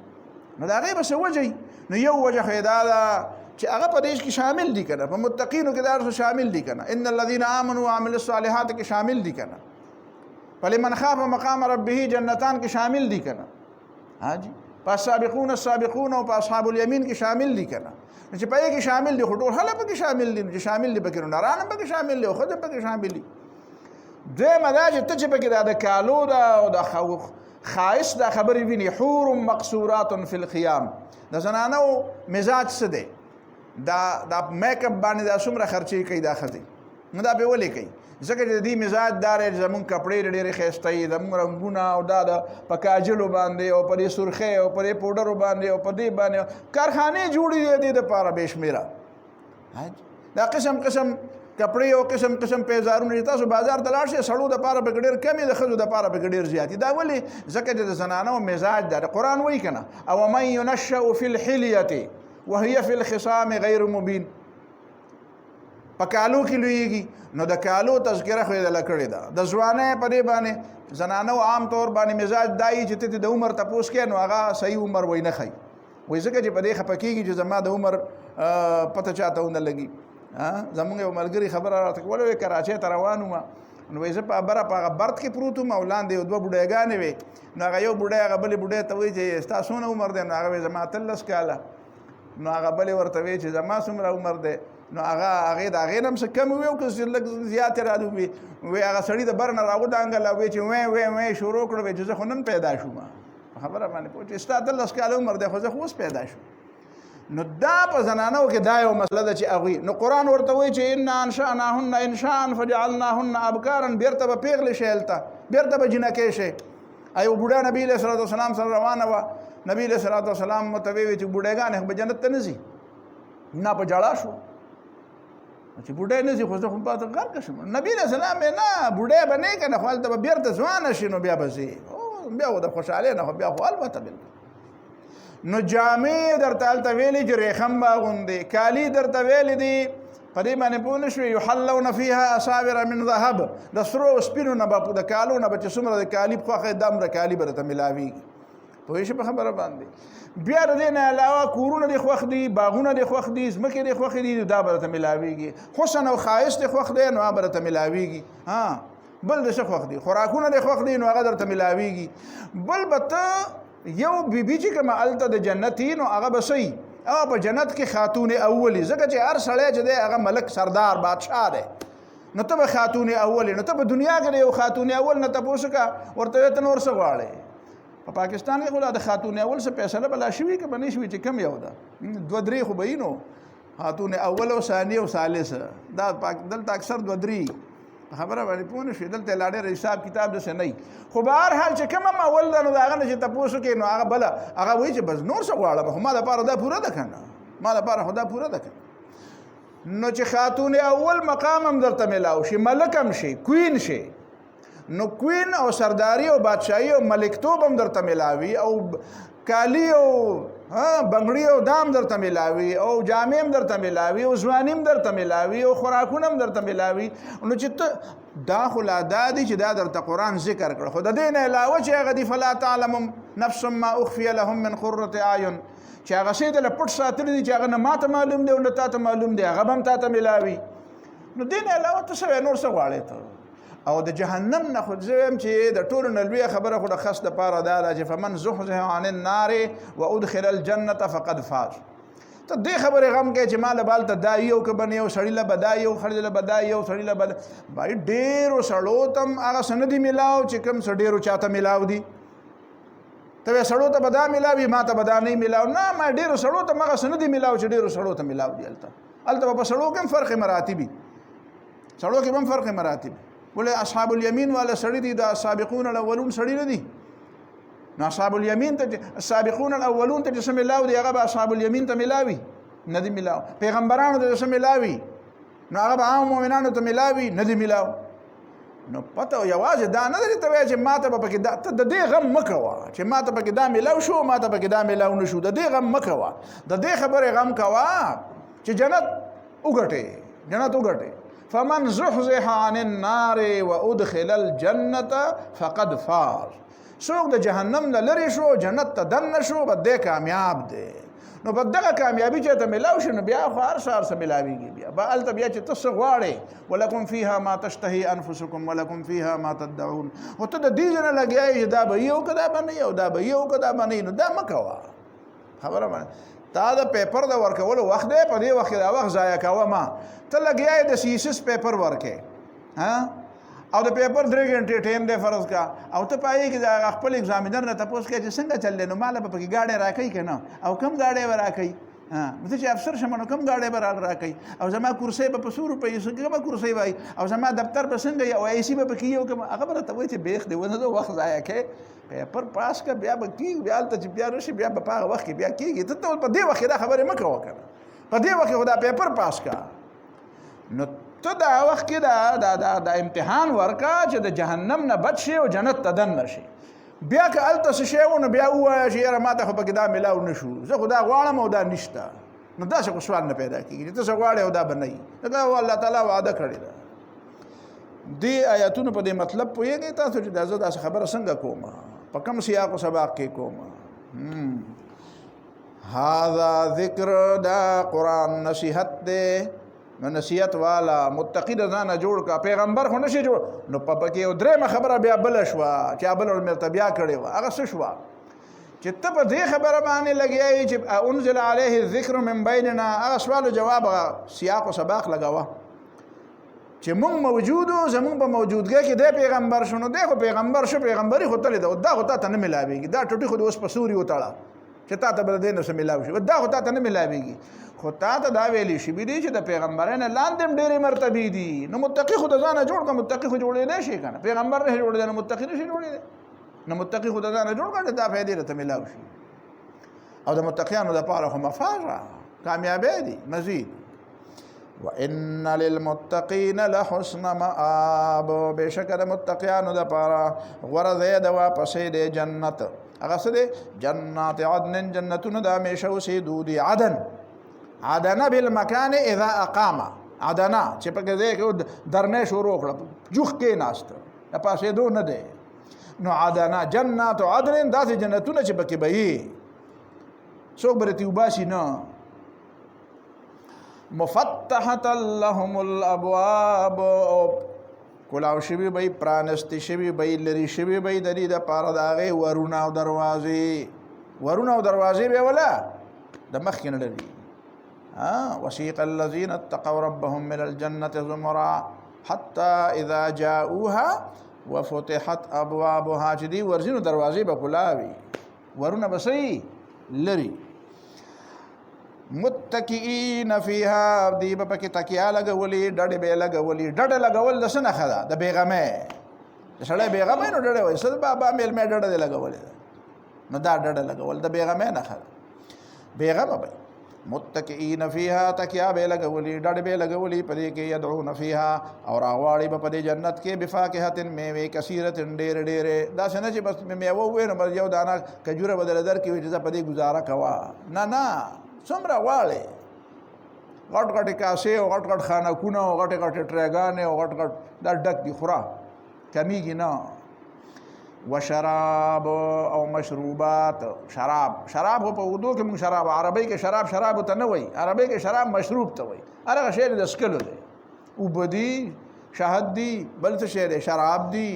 S1: نو د هغې به څه وجه وي. نو یو وجه خو یې دا ده چې هغه په دې کې شامل دي که نه، په متقینو کې دا هر څه شامل دي که نه، ان الذین آمنوا وعملوا الصالحات کې شامل دي که نه، فلمن خاف مقام ربه جنتان کې شامل دي که نه، ها جي السابقون السابقون او په اصحاب الیمین کې شامل دي که نه. چې په یې کې شامل دي خو ټول خلک پکې شامل دي، چې شامل دي پکې نو نران هم پکې شامل دي او ښځې پکې شامل دي. دویمه دا چې ته چې پکې دا د کالو دا او د ښایست دا خبرې ویني، حور مقصورات فی الخیام، د زنانو مزاج څه دی، دا میک اپ باندې دا څومره خرچې کوي دا ښځې، نو دا به ولې کوي؟ ځکه چې د دې مزاج دا دی چې زمونږ کپړې ډېرې ښایسته وي، زمونږ رنګونه او دا د په کاجلو باندې او په دې سرخۍ او په دې پوډرو باندې او په دې باندې کارخانې جوړې دي د دې دپاره بې شمېره. دا قسم قسم کپړې او قسم قسم پیزارونه چې تاسو بازار ته لاړ شئ، سړو دپاره پکې ډېر کم دي، د ښځو دپاره پکې ډېر زیات دي. دا ولې؟ ځکه چې د زنانو مزاج دا قرآن وایي که نه، او من ینشأ فی الحلیة وهي فی الخصام غیر مبین، په کالو کې لویږي. نو د کالو تذکره خو یې دله کړې ده. د ځوانۍ په دې باندې زنانو عام طور باندې مزاج دا وي چې ته د عمر تپوس کوې نو هغه صحیح عمر وایي نه ښایي، وایي ځکه چې په دې خفه کېږي چې زما د عمر پته چاته ونه لګي. زمونږ یو ملګري خبره راته کوله، وایي کراچۍ ته روان وم، نو وایي زه په بره په هغه برد کې پروت وم او لاندې یو دوه بوډیګانې وې، نو هغه یو بوډۍ هغه بلې بوډۍ ته وایي چې ستا څونه عمر دی؟ نو هغه وایي زما 13 کاله. نو هغه بلې ورته وایي چې زما څومره عمر دی؟ نو هغې د هغې نه هم څه کم وي او که لږ زیات یې راوي، وایي هغه سړي د بر نه راودانګل او وایي چې وی شروع کړه، وایي چې زه خو نن پیدا شوم. خبره باندې پوه چې ستا 13 کاله عمر دی خو زه خو اوس پیدا شوم. نو دا په زنانو کې دا یو مسله ده چې هغوی، نو قرآن ورته وایي چې انا انشأناهن انشاء فجعلناهن ابکارا، بیرته به پیغلې شي، هلته بیرته به جنکۍ شي. یو بوډا نبي علیه صلات وسلام سره روانه وه، نبي علیه صلات وسلام ورته ویې چې بوډیګانې به جنت ته نه ځي؟ نه په ژړا شو چې بوډۍ نه ځي، خو زه خو پاته غرقه شم. نبي علیه السلام یې نه بوډۍ به نه که نه، خو هلته به بیرته ځوانه شي نو بیا به ځي، بیا خو د خوشحالۍ نه خو بیا خو البته بلکل. نو جامې درته هلته ویلي چې ریخم به اغوندې، کالي درته ویلي دي، په دې باندې پوه نه شوې، یحلون فیها اصابر من ذهب، د سرو او سپینو نه به د کالو نه به چې څومره د کالي خوښه دومره کالي به درته میلاویږي. پوه شي په خبره باندې. بیا د دې نه علاوه کورونه دې خوښ دي، باغونه دې خوښ دي، ځمکې دې خوښې دي، دا به درته میلاویږي. حسن او ښایست دې خوښ دی نو هغه به درته میلاویږي. بل دې څه خوښ دي؟ خوراکونه دې خوښ دي نو هغه درته میلاویږي. بل به ته یو بیبي چې کومه هلته د جنت وي نو هغه به څه هغه په جنت کې خاتون اولي، ځکه چې هر سړی چې دی هغه ملک سردار بادشاه دی، نو ته به خاتون اولي. نو ته په دنیا کې د یو خاتون اول نه تپوس وکړه، ورته ته نور څه غواړې؟ په پاکستان کې خو د خاتون اول څه فیصله به لا شوي که به نه شوي چې کم یو ده، 2-3 خو به وي نو، خاتون اول او ثاني او ثالثه، دا دلته اکثر 2-3 خبره باندې پوه نه شوې، دلته لا ډېر حساب کتاب داسې نه وي. خو به هر حال چې کوم هم اول ده نو د هغه نه چې تپوس وکړې نو هغه بله هغه وایي چې بس نور څه غواړم، خو ما دپاره دا پوره ده که نه، ما دپاره خو دا پوره ده که نه. نو چې خاتون اول مقام هم درته میلاو شي، ملک هم شي، کوین شي، نو کوین او سرداری او بادشاهي او ملکتوب هم درته میلاوي، او کالی او بنګړي او دام درته میلاوي، او جامې هم درته میلاوي، او ځواني هم درته میلاوي، او خوراکونه هم درته میلاوي. نو چې ته دا خو لا دا دي چې دا درته قرآن ذکر کړه، خو د دې نه علاوه چې هغه دي فلا تعلم نفس ما اخفي لهم من قرة اعین، چې هغه شی دله پټ ساتلی دي چې هغه نه ماته معلوم دی او نه تاته معلوم دی، هغه به هم تاته میلاوي. نو دې نه علاوه ته څه نور څه غواړې ته؟ او د جهنم نه خو زه وایم چې د ټولو نه لویه خبره خو د خس دپاره دا ده چې فمن زحزح عن النار وادخل الجنة فقد فاز. ته دې خبرې غم کوې چې ما له بالته دا یو که به نه یو، سړي له به دا یو، ښځې له به دا یو، سړي له به بھائی ډېرو سړو ته هم هغه څه نه دي میلاو چې کوم څه ډېرو چاته میلاو دي. ته وایې سړو ته به دا میلاوي ما ته به دا نه میلاو، نه ما ډېرو سړو ته هم هغه څه نه دي میلاو چې ډېرو سړو ته میلاو دي. هلته به په سړو کې هم فرق مراتب وي، سړو کې به هم فرق مراتب. ولې اصحاب الیمین والا سړي دي دا سابقون الاولون سړي نه دي نو اصحاب الیمین ته السابقون الاولون ته چې ملاو دي هغه اصحاب الیمین ته ملاوي نه دي ملاو پیغمبرانو ته ملاوي نو هغه عام مؤمنانو ته ملاوي نه دي ملاو نو پته یوازې دا نه لري ته چې ماته به پکې د دې غم مکوه چې ماته پکې دا ملاو شو ماته پکې دا ملاو نه شو د دې غم مکوه د دې خبرې غم کوه چې جنت وګټي فمن زحزح عن النار وادخل الجنه فقد فاز څوک د جهنم نه لري شو جنت ته دن شو بده کامیاب دی نو په دغه کامیابی چې ته ملاو شو نو بیا خو هر څه ملاویږي بیا به الته بیا چې تاسو غواړئ ولکم فیها ما تشتهي انفسکم ولکم فیها ما تدعون او ته د دې نه لګیای دا به یو کدا باندې او دا به یو کدا باندې نو دا مکوا خبره باندې تا د پیپر د ورکول وخت دی په دې وخت دا وخت ضایع کاوه ما ته لګیای د سیسس پیپر ورکې ها او د پیپر 3 غنټې ټیم دی فرض کا او ته پای کې دا خپل ایگزامینر نه تاسو کې چې څنګه چلې نو مال په کې گاډي راکې کنه او کم گاډي وراکې مته چې افسر شمنو کم گاډي برال راکې او زما کرسي په 100 روپۍ څنګه کرسي وای او زما دفتر په څنګه او ایسی په کې یو کوم هغه به ته وای چې بیخ دی ونه د وخت ضایع کې پیپر پاس کا بیا به کی بیا ته چې بیا راشي بیا په هغه وخت کې بیا کیږي ته په دې وخت دا خبره مکه وکړه په دې وخت خدا پیپر پاس کا نو ته دا وخت کې دا امتحان ورکا چې د جهنم نه بچ شي او جنت ته دن شي بیا که الته څه شی ونه بیا ووایه چې یاره ماته خو پکې دا ملاو نه شو زه خو دا غواړم او دا نشته نو داسې خو سوال نه پیدا کېږي چې ته څه غواړې او دا به نه وي دا الله تعالی وعده کړې ده دې آیاتونو په دې مطلب پوهېږئ تاسو چې دا زه داسې خبره څنګه کوم په کوم سیاق و سباق کې کوم هذا ذکر دا قرآن نصیحت دی نو نصیحت والا متقی د ځانه جوړ کا پیغمبر خو نشي جوړ نو په پکې او درېمه خبره بیا بل شوه چې بل مرته بیا کړې وه هغه څه شوه چې ته په دې خبره باندې لګیایې چې انزل علیه الذکر من بیننا هغه سوال و جواب سیاق و سباق لګوه چې مونږ موجودو زمونږ په موجودګۍ کې دی پیغمبر شو نو دی خو پیغمبر شو پیغمبري خو تللی ده دا خو تا ته نه ملاوېږي دا ټوټې خو د اوس په سوري وتړه چې تا ته به د دې نه څه ملاو شي دا خو تا ته نه ملاوېږي خو تا ته دا ویلی شوي دي چې د پیغمبرانو لاندې هم ډېرې مرتبې دي نو متقي خو د ځانه جوړ کړه متقي خو جوړېدی شي که نه پیغمبر نه شي جوړېدی نو متقي نه شي جوړېدی نو متقي خو د ځانه جوړ کړه دا فایدې راته ملاو شي او د متقیانو دپاره خو مفازه کامیابی دي مزید وان للمتقین لحسن مآب بشک د متقیانو دپاره غوره ځای د واپسې دی جنت هغه څه دی جنات عدن جنتونه د همیشه اوسېدو دي عدن بالمکان اذا اقامه عدنا چې پکې ځای کې درنې شروع کړه جوخ کې ناسته د پاسېدو نه دی نو عدنا جنات عدن داسې جنتونه چې پکې به یي څوک به رتې وباسي نه مفتحة لهم الابواب کلاو شوي به پرانستی شوي به لري شوي به د دې دپاره د هغې ورونه او دروازې به ولا د مخکې نه لري وسيق الذين اتقوا ربهم من الجنة زمرا حتى إذا جاءوها وفتحت أبوابها چې دي ورځي نو دروازې به کلاوي ورونه به صحیح لري متکئین فیها دی به پکې تکیا لګولي ډډې به لګولي ډډه لګول د څه نښه ده د بېغمۍ د سړی بېغمۍ نو ډډې وایي څه بابا میلمې ډډه دې لګولې ده نو دا ډډه لګول د بېغمۍ نښه ده بېغمه به متکئین فیها تکیا به لګولي ډډې به لګولي په دې کې یدعون فیها او راغواړي به په دې جنت کې بفاکهة میوې کثیرة ډېرې ډېرې داسې نه چې بس میوه ووایي نو بس یو دانه کجوره به درله درکړي چې زه په دې ګزاره کوه نه څومره غواړې غټ غټې کاسې او غټ غټ خانکونه او غټې غټې ټریګانې او غټ غټ دا ډک دي خوره کمیږي نه وشراب او مشروبات شراب خو په اردو کې موږ شراب عربی کې شراب ته نه وایي عربی کې شراب مشروب ته وایي هغه شی د څښلو دی اوبه دي شهد دي بل څه شی دی شراب دي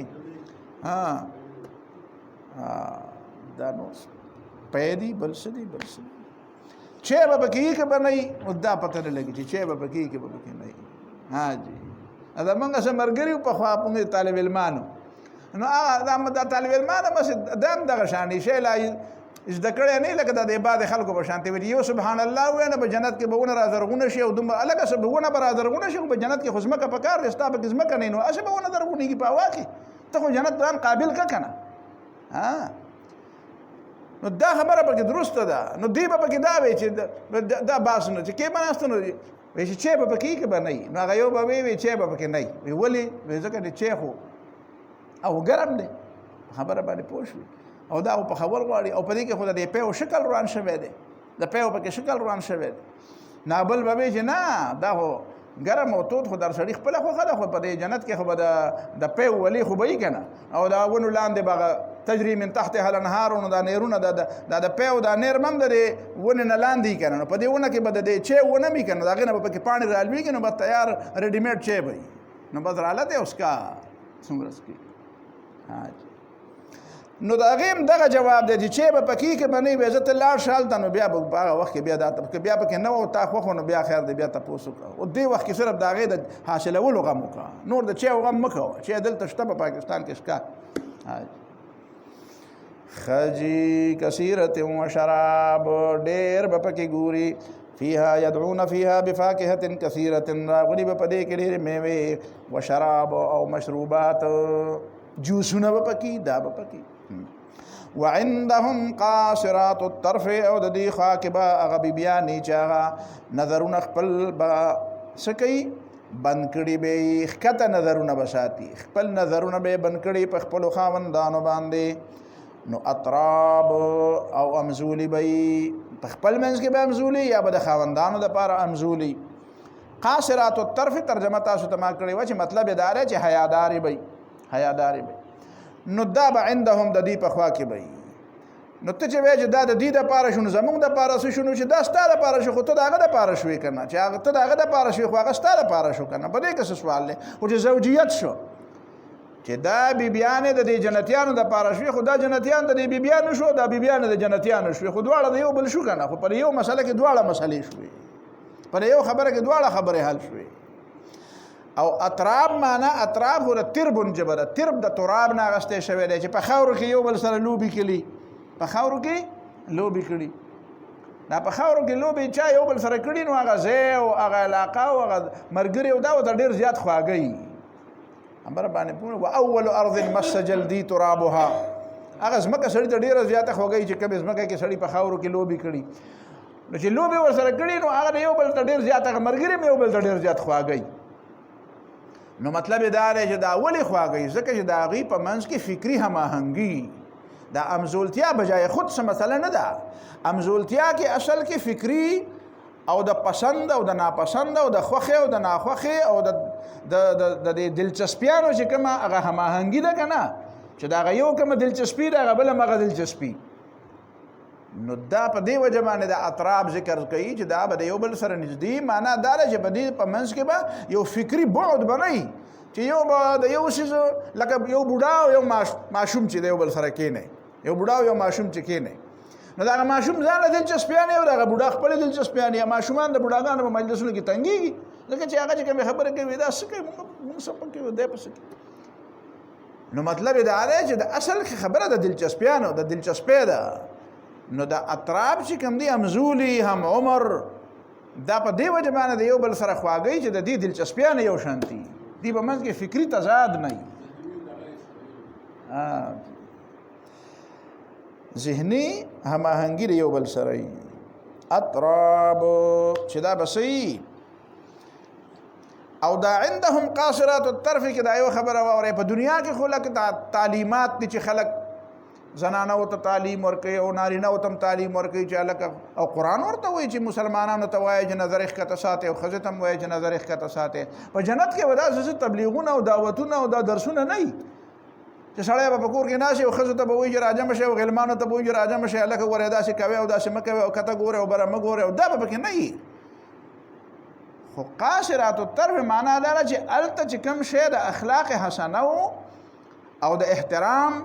S1: دا نو پی دي بل څه دي چی به پکې که به نه وي دا پته نه لګي چې چی به پکې که به پکې نه وي جی دا موږ څه ملګري پخوا موږ طالب علمانو نو هغه دا طالب علمانه بس دا هم دغه شانې شی لا زده کړی نه لکه د عباد خلکو په شانتي وي یو سبحان الله وای نه په جنت کې به ونه رازرغونه شي او دومره الګه سبونه به رازرغونه شي په جنت کې خو ځمکه په کار دی ستا په ځمکه نه نو اسه به ونه درغونېږي په هوا کې ته خو جنت ځان قابل که کنه نو دا خبره پکې درسته ده نو دی به پکې دا وی چې دا باس نه چې کې بناست نو وی چې چای به پکې کې به نه نو هغه یو به وی چای به پکې نه وی ولې وی ځکه د چای خو او ګرم دی خبره باندې پوه شوي او دا په خبر غواړي او په دې کې خو د پیو شکل روان شوی دی د پیو پکې شکل روان شوی دی نابل به چې نه دا خو ګرم او تود خو در سړي خپله خوښه ده خو په دې جنت کې خو به د پیو ولي خو به یي که نه او دا ونو لاندې به تجري من تحتها الانهار نو دا نیرونه دا د پیو دا نیر هم د دې ونې نه لاندې یي که نه نو په دې ونه کې به د دې چای ونه مي که نو د هغې نه به پکې پاڼې رالوېږي نو به تیار ریډیمیډ چای به وي نو بس راله دی اوس کا څومره څکي نو د هغې هم دغه جواب دی چې چای به پکې کې به نه وي زه ته لاړ شه هلته نو بیا به په هغه وخت کې بیا دا بیا پکې نه وه تا خوښ نو بیا خیر دی بیا تپوس وکړه او دې وخت کې صرف د هغې د حاصلولو غم وکړه نور د چای غم مه کوه چای دلته شته په پاکستان کې شته خجی کثیرت و شراب ډېر به پکې ګوري فيها يدعون فيها بفاكهة كثيرة راغلي به په دې کې ډېرې میوې و شراب او مشروبات جوسونه به پکې دا به پکې وعندهم قاصرات الطرف او د دې خوا کې به هغه بیبیانې چې هغه نظرونه خپل به څه کوي بند کړي به یې ښکته نظرونه به ساتي خپل نظرونه به یې بند کړي په خپلو خاوندانو باندې نو اطراب او امزولي به یې په خپل منځ کې به امزولي یا به د خاوندانو دپاره امزولي قاصرات الطرف ترجمه تاسو ته ما کړې وه چې مطلب یې دا دی چې حیادارې به حیادارې به نو دا به عندهم د دې په خوا کې به نو ته چې وایې چې دا د دې دپاره شو نو زمونږ دپاره څه شو نو چې دا ستا دپاره شو خو ته د هغه دپاره شوې که نه چې ته د هغه دپاره شوې خو هغه ستا دپاره شو که نه په دې کې څه سوال دی خو چې زوجیت شو چې دا بیبیانې د دې جنتیانو دپاره شوې خو دا جنتیان د دې بیبیانو شو دا بیبیانې د جنتیانو شوې خو دواړه د یو بل شو که نه خو پر یو مسله کې دواړه مسلې شوې پر یو خبره کې دواړه خبرې حل شوې او اطراب معنا اطراب هو تربون جبره ترب د تراب نه اغسته شوی دی چې په خاورو کې یو بل سره لوبي کړي په خاورو کې لوبي کړي دا په خاورو کې لوبي چا یو بل سره کړي نو هغه ځای او هغه علاقه او هغه مرګري او دا ورته ډېر زیات خواږی خبره باندې پوه و اول ارض مس جلدي ترابها هغه ځمکه سړي ته ډېره زیاته خواږی چې کومې ځمکه کې سړي په خاورو کې لوبي کړي نو چې لوبي ورسره کړي نو هغه یو بل ته ډېر زیات هغه مرګري یو بل ته ډېر زیات خواږی نو مطلب دا دی چې دا ولې خواږی ځکه چې د هغې په منځ کې فکري هماهنګي دا امزولتیا بجای خود څه مسله نه ده امزولتیا کې اصل کې فکري او د پسند او د ناپسند او د خوښې او د ناخوښې او د دلچسپیانو چې کومه هغه هماهنګي ده که نه چې د هغه یو کومه دلچسپي ده هغه بل هم هغه دلچسپي نو دا په دې وجه باندې د اطراب ذکر کوي چې دا به د یو بل سره نږدې معنا دا ده چې په دې په منځ کې به یو فکري بعد به نه چې یو به د یو څیز لکه یو بوډا او یو ماشوم چې د یو بل سره کښېنی یو بوډا او یو ماشوم چې کښېنی نو د هغه ماشوم ځان له دلچسپیانې او د هغه بوډا خپلې دلچسپیانې یا ماشومان د بوډاګانو په مجلسونو کې تنګېږي ځکه چې هغه چې کومې خبرې کوي دا څه کوي مونږ څه پکې دی پسې نو مطلب یې دا دی چې د اصل خبره د دلچسپیانو د دلچسپۍ ده نو د اطراب چې کوم دی همزولي هم عمر دا په دې وجه باندې د یو بل سره خواږی چې د دې دلچسپیانې یو شانتي دې په منځ کې فکري تضاد نه وي ذهني هماهنګي د یو بل سره وي اطراب چې دا به صحیح او دا عندهم قاصرات الطرف کې دا یو خبره واورئ په دنیا کې خو لکه تعلیمات دي چې خلک زنانو ته تعلیم ورکوي او نارینهو ته هم تعلیم ورکوي چې هلکه او قرآن ورته وایي چې مسلمانانو ته وایي چې نظر ښکته ساتئ او ښځې ته هم وایي چې نظر ښکته ساتئ په جنت کې به داسې تبلیغونه او دعوتونه او دا درسونه نه وي چې سړی به په کور کې ناست وي او ښځو ته به وایي چې راجمه شئ او غلمانو ته به وایي چې راجمه شئ هلکه ګورئ داسې کوئ او داسې مه کوئ او کته ګورئ او بره مه ګورئ او دا به پکې نه وي خو قاصرات الطرف معنا دا ده چې هلته چې کوم شی د اخلاق حسنه او د احترام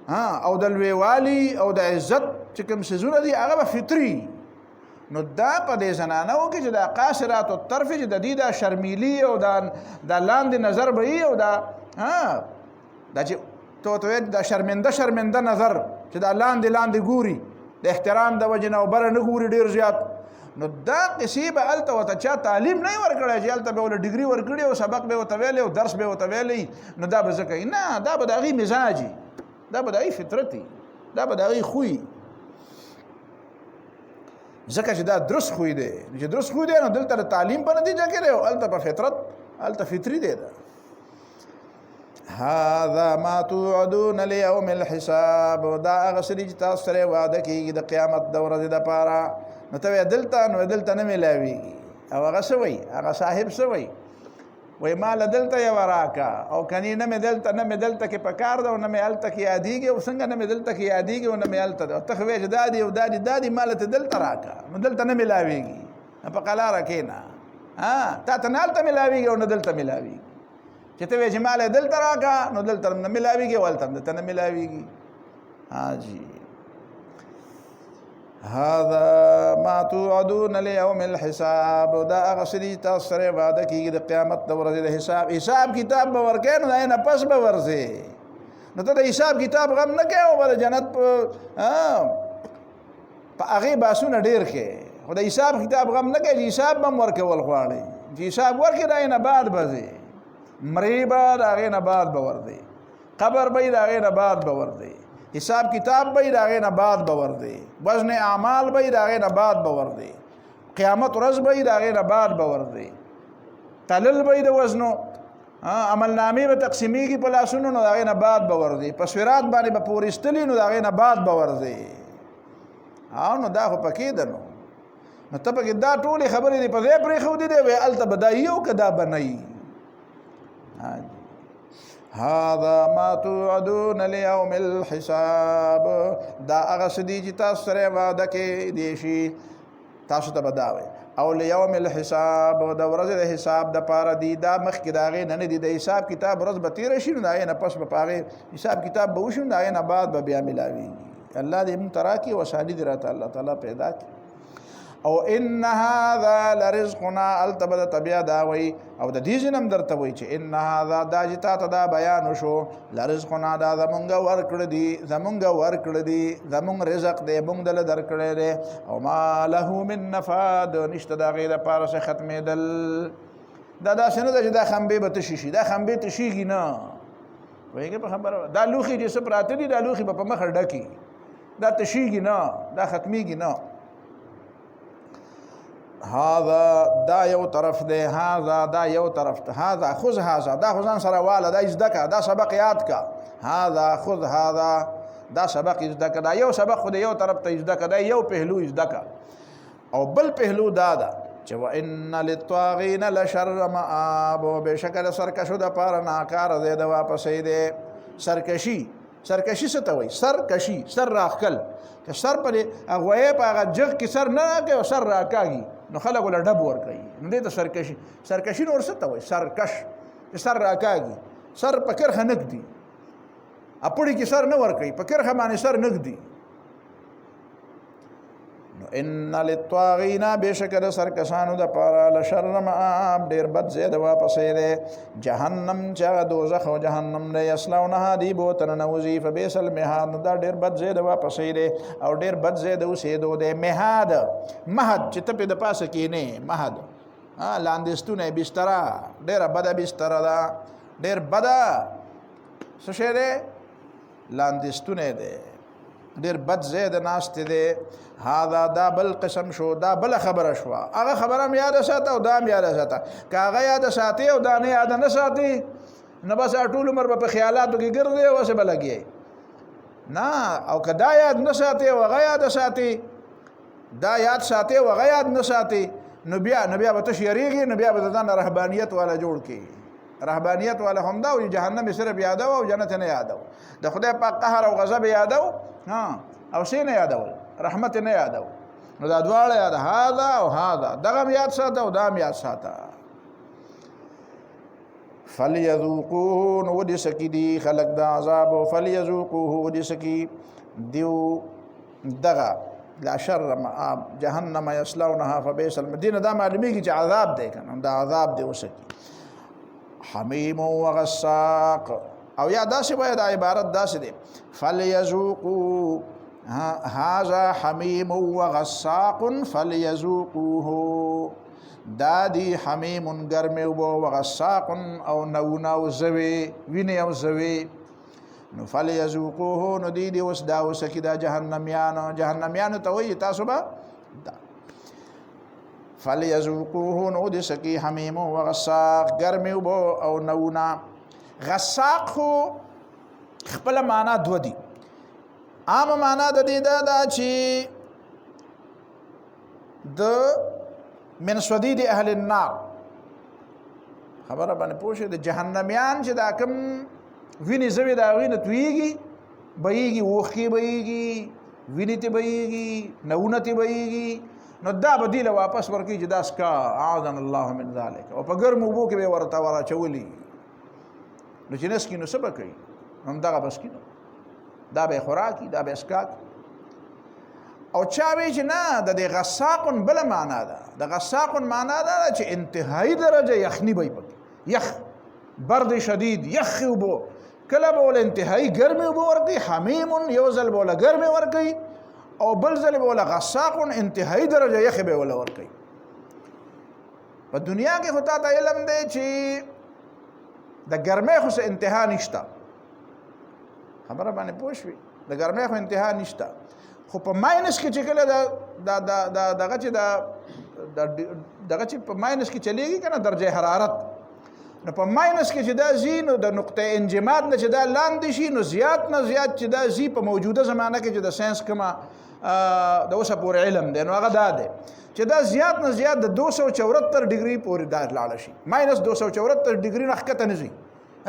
S1: او د لویوالي او د عزت چې کوم څیزونه دي هغه به فطري نو دا په دې زنانو کې چې دا قاصرات الطرف چې د دې دا شرمیلي او دا لاندې نظر به وي او دا چې تو دا شرمنده نظر چې دا لاندې ګوري د احترام د وجې نه او بره نه ګوري ډېر زیات. نو دا قصې به هلته ورته چا تعلیم نه وي ورکړی چې هلته به ورله ډګري ورکړي او سبق به ورته ویلی او درس به ورته ویلی، نو دا به زه کوي. نه، دا به د هغې مزاج وي، دا به د هغې فطرت وي، دا به د هغې خوی، ځکه چې دا درست خوی دی. چې درست خوی دی نو دلته د تعلیم په نتیجه کې دی او هلته په فطرت، هلته فطري دی. دا هذا ما توعدون لیوم الحساب، دا هغه څه دي چې تاسو سره وعده کېږي د قیامت د ورځې دپاره. نو ته وایې دلته، نو دلته نه میلاویږي. او هغه څه وایي، هغه صاحب څه وایي، وایي ما له دلته یوه راکه او کنی نه مې دلته کې پکار ده او نه مې هلته کې یادېږي او څنګه نه مې دلته کې یادېږي او نه مې هلته ده. ته خو وایې چې دا دي او دا دي ما له ته دلته راکه، نو دلته نه میلاویږي. په قلاره کښېنه، تا ته نه هلته میلاویږي او نه دلته میلاویږي. چې ته وایې چې ما له دلته راکه، نو دلته نه میلاویږي او هلته دلته نه میلاویږي. جی هذا ما توعدون لیوم الحساب، دا هغه څه دي تاسو سره وعده کېږي د قیامت د ورځې د حساب کتاب به ورکوې، نو د هغې نه پس به ورځې. نو ته د حساب کتاب غم نه کوې او به د جنت په هغې باسونه ډېر کوې، خو د حساب کتاب غم نه کوې چې حساب به هم ورکول غواړې. چې حساب ورکړې د هغې نه بعد به ځې، مرې به د هغې نه بعد به ورځې، قبر به یې د هغې نه بعد به ورځې، حساب کتاب به یې د هغې نه بعد به ورځې، وزن اعمال به یې د هغې نه بعد به ورځې، قیامت ورځ به یې د هغې نه بعد به ورځې، تلل به یې د وزنو، عملنامې به تقسیمیږي په لاسونو، نو د هغې نه بعد به ورځې، په صراط باندې به پورېستلي، نو د هغې نه بعد به ورځې. نو دا خو پکې ده. نو ته پکې دا ټولې خبرې دې په ځای پرېښودې دی، وایي هلته به دا یي او که دا به نه یي. هذا ما توعدون لیوم الحساب، دا هغه څه دي چې تاسو سره وعده کېدی شي، تاسو ته به دا وایي. او لیوم الحساب، د ورځې د حساب دپاره دي. دا مخکې د هغې نه دي، د حساب کتاب ورځ به تېره شي، نو د هغې نه پس به په هغې حساب کتاب به وشي، نو د هغې نه بعد به بیا میلاویږي. الله دې موږ ته راکړي او اساني دې راته الله تعالی پیدا کړي. او ان هذا لرزقنا، هلته به درته بیا دا وایي او د دې ځای نه هم درته وایي چې ان هذا، دا چې تا ته دا بیان وشو، لرزقنا، دا زمونږ ورکړه دي، زمونږ رزق دی، مونږ دله درکړی دی. او ما له من نفاد، نشته د هغې دپاره څه ختمېدل. دا داسې نه ده چې دا خنبې به تشي شي، دا خنبې تشېږي نه. پوهېږې په خبره؟ دا لوښي چې څه پراته دي، دا لوښي به په مخه ډکي، دا تشېږي نه، دا ختمېږي نه. هذا دا یو طرف دی، هذا دا یو طرف ته، هذا خذ هذا، دا خو ځان سره واله، دا زده که، دا سبق یاد که. هذا خذ هذا، دا سبق زده که، دا یو سبق خو د یو طرف ته زده که، دا یو پهلو زده که. او بل پهلو دا ده چې وان للطاغین لشر مآب، بېشکه د سرکشو دپاره ناکاره دی د واپسۍ دی. سرکشي څه ته وایي؟ سرکشي، سر راښکل. که سر په غویې په هغه جغ کې سر نه راکوي او سر راکاږي، نو خلک ورله ډب ورکوي، نو دې ته سرکشي نور څه ته وایي؟ سرکش، چې سر راکاږي، سر په کرښه نه ږدي، اپړې کې سر نه ورکوي، په کرښه باندې سر نه ږدي. نو ان للطاغین، بېشکه د سرکسانو دپاره لشر مآب، ډېر بد ځای د واپسۍ دی. جهنم، چې هغه دوزخ او جهنم دی، یصلونها، دی به ورته ننوځي، فبئس المهاد، نو دا ډېر بد ځای د واپسۍ دی او ډېر بد ځای د اوسېدو دی. مهد چې ته پې د پاسه کښېنې، مهد لاندې ستونی، بستره، ډېره بده بستره ده، ډېر بده څه شی دی؟ لاندې ستونی دی، ډېر بد ځای د ناستې دی. هذا، دا بل قسم شو، دا بله خبره شوه. هغه خبره هم یاده ساته او دا هم یاده ساته. که هغه یاده ساتې او دا نه یاده نه ساتې، نو بس ټول عمر به په خیالاتو کې ګرځې او هسې به لګې. نه، او که دا یاد نه ساتې او هغه یاده ساتې، دا یاد ساتې او هغه یاد نه ساتې، نو بیا به ته شریږې، نو بیا به د ځان نه رهبانیت والا جوړ کړي. رهبانیت والا همدا و، جهنم صرف یادو او جنت نه یادو، د خدای پاک قهر او غضب یادو، او څه نه یادول، رحمت نه یادو. نو دا دواړه یاد، هذا او هذا، دغه هم یاد ساته او دا هم یاد ساته. فلیذوقوه، نو ودې سکي دي خلق د عذاب، او فلیذوقوه، ودې سکي دیو دغه لا شر مآب، جهنم یصلونها فبئس المدینه. دا معلومیږي چې عذاب دی کنه، دا عذاب دی وسکي. حمیم و غساق، او یا داسې باید عبارت داسې دی، فلیذوقو، هذا حمیم وغساق فلیذوقوه دا دی حمیم گرم و غساق او نو زوی ویني او زوی نو فلیذوقوه نو دی وس دا وسکی دا جهنميان ته وی تاسو به فلیذوقوه نو دی سکی حمیم و غساق گرم او نونا غساق خو خپل معنا دو دی عام معنا د دې دا چې د من صدید اهل النار خبره باندې پوښه د جهنميان چې دا کوم ویني زوی دا ویني تویږي بهيږي وخي بهيږي ویني ته بهيږي نونه ته بهيږي نو دا بدیله واپس ورکی چې داس کا اعاذنا الله من ذلك او په ګرمو بو کې به ورته ورا چولی نو چې نس کې نو سبا کوي هم دا بس کې دا به خوراکي دا به اسکاک او چا وی چې نه د غساقن بل معنا ده د غساقن معنا ده چې انتهایی درجه یخنی به پکې یخ برد شدید یخ وبو کله بول انتهایی ګرمي وبو ورکی حمیم یوزل بوله ګرمي ورکی او بل ځل بوله غساقن انتهایی درجه یخ به ولا ورکی په دنیا کې خطا ته علم دی چې د ګرمۍ خو څه انتها نشته خبره باندې پوښوي د ګرمۍ خو انتها نشته خو په ماینس کې چې کله دغه چې په ماینس کې چلیږي کنه درجه حرارت نو په ماینس کې چې دا زی نو د نقطه انجماد نه چې دا لاندې شي نو زیات نه زیات چې دا زی په موجوده زمانه کې چې د ساينس کما د اوسه پورې علم دی نو هغه دا دی چې دا زیات نه زیات د 274 ډیګري پورې دا لاړ شي ماینس 274 ډیګري نه ښکته نه ځي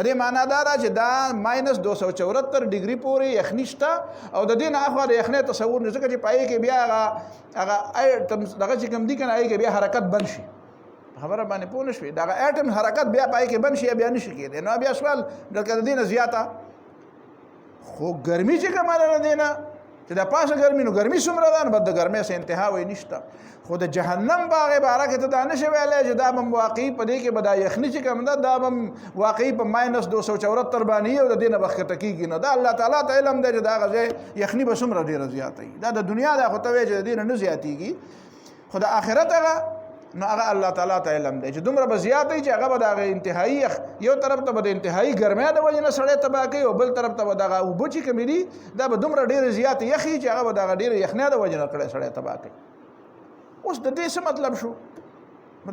S1: دې معنا دا چې دا ماینس 274 ډیګري پورې یخني شته او د دې نه اخوا د یخنۍ تصور نه ځکه چې پای کې بیا هغه ایټم دغه چې کوم دي کنه هغه بیا حرکت بند شي خبره باندې پوه نشوي دا ایټم حرکت بیا پای کې بند شي بیا نشي کېدی نو بیا سوال دغه د دې نه زیاته خو ګرمي چې کومه نه دینه چې د پاسه ګرمي نو ګرمي څومره ده بد د ګرمۍ سه انتها وي نشته خو د جهنم باغ باره کې ته دا نشي ویلی چې دا هم واقعي په دې کې به دا یخني چې کوم ده دا هم واقعي په ماینس 274 باندې او د دې نه به ښکته کېږي نو دا الله تعالی ته علم دی چې دا هغه یخني به څومره ډېره زیاته وي دا د دنیا دا خو ته وایې چې د دې نه زیاتېږي خو د آخرت هغه نو هغه الله تعالی ته علم دی چې دومره به زیاته وي چې هغه به د هغې انتهایي یو طرف ته به د انتهایي ګرمۍ د وجې نه سړی تباه کوي او بل طرف ته به دغه اوبه چې کومې دي دا به دومره ډېرې زیاتې یخي چې هغه به د هغه ډېرې یخنۍ د وجې نه سړی تباه کوي اوس د دې څه مطلب شو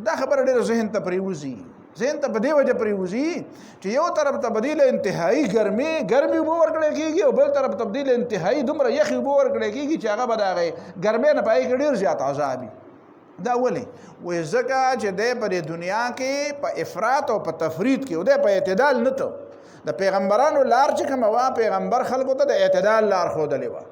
S1: دا خبره ډېره ذهن ته پرېوځي ذهن ته په دې وجه پرېوځي چې یو طرف ته بدیل انتهایی ګرمي اوبه ورکړی کېږي او بل طرف ته بدیل انتهایی دومره یخې اوبه ورکړی کېږي چې هغه به د هغې ګرمۍ نه په هغې کې ډېر زیات عذاب وي دا ولې وایي ځکه چې دی په دې دنیا کې په افراط او په تفرید کې او دی په اعتدال نه ته د پیغمبرانو لار چې کومه وه پیغمبر خلکو ته د اعتدال لار ښودلې وه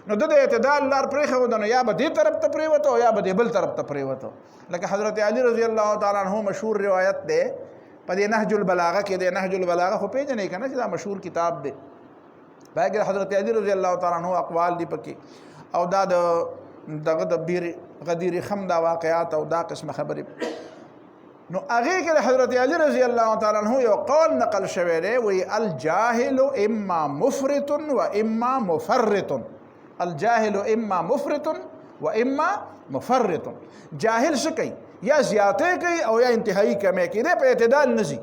S1: نو د اعتدال لار پرېښوده نو یا به دې طرف ته پرېوته او یا به دې بل طرف ته پرېوته لکه حضرت علي رضی الله تعالی عنه مشهور روایت دی په دې نهج البلاغه کې دی نهج البلاغه خو پېژنئ که نه چې دا مشهور کتاب دی په کې حضرت علي رضی الله تعالی عنه اقوال دي پکې او دا دغه د بیر غدیر خم دا واقعات او دا قسمه خبرې نو هغې کې د حضرت علي رضی الله تعالی عنه یو قول نقل شوی دی وایي الجاهل اما مفرط و اما مفرط الجاهل اما مفرط و اما مفرط جاهل څه کوي یا زیاتې کوي او یا انتهایی کمې کوي دی په اعتدال نه ځي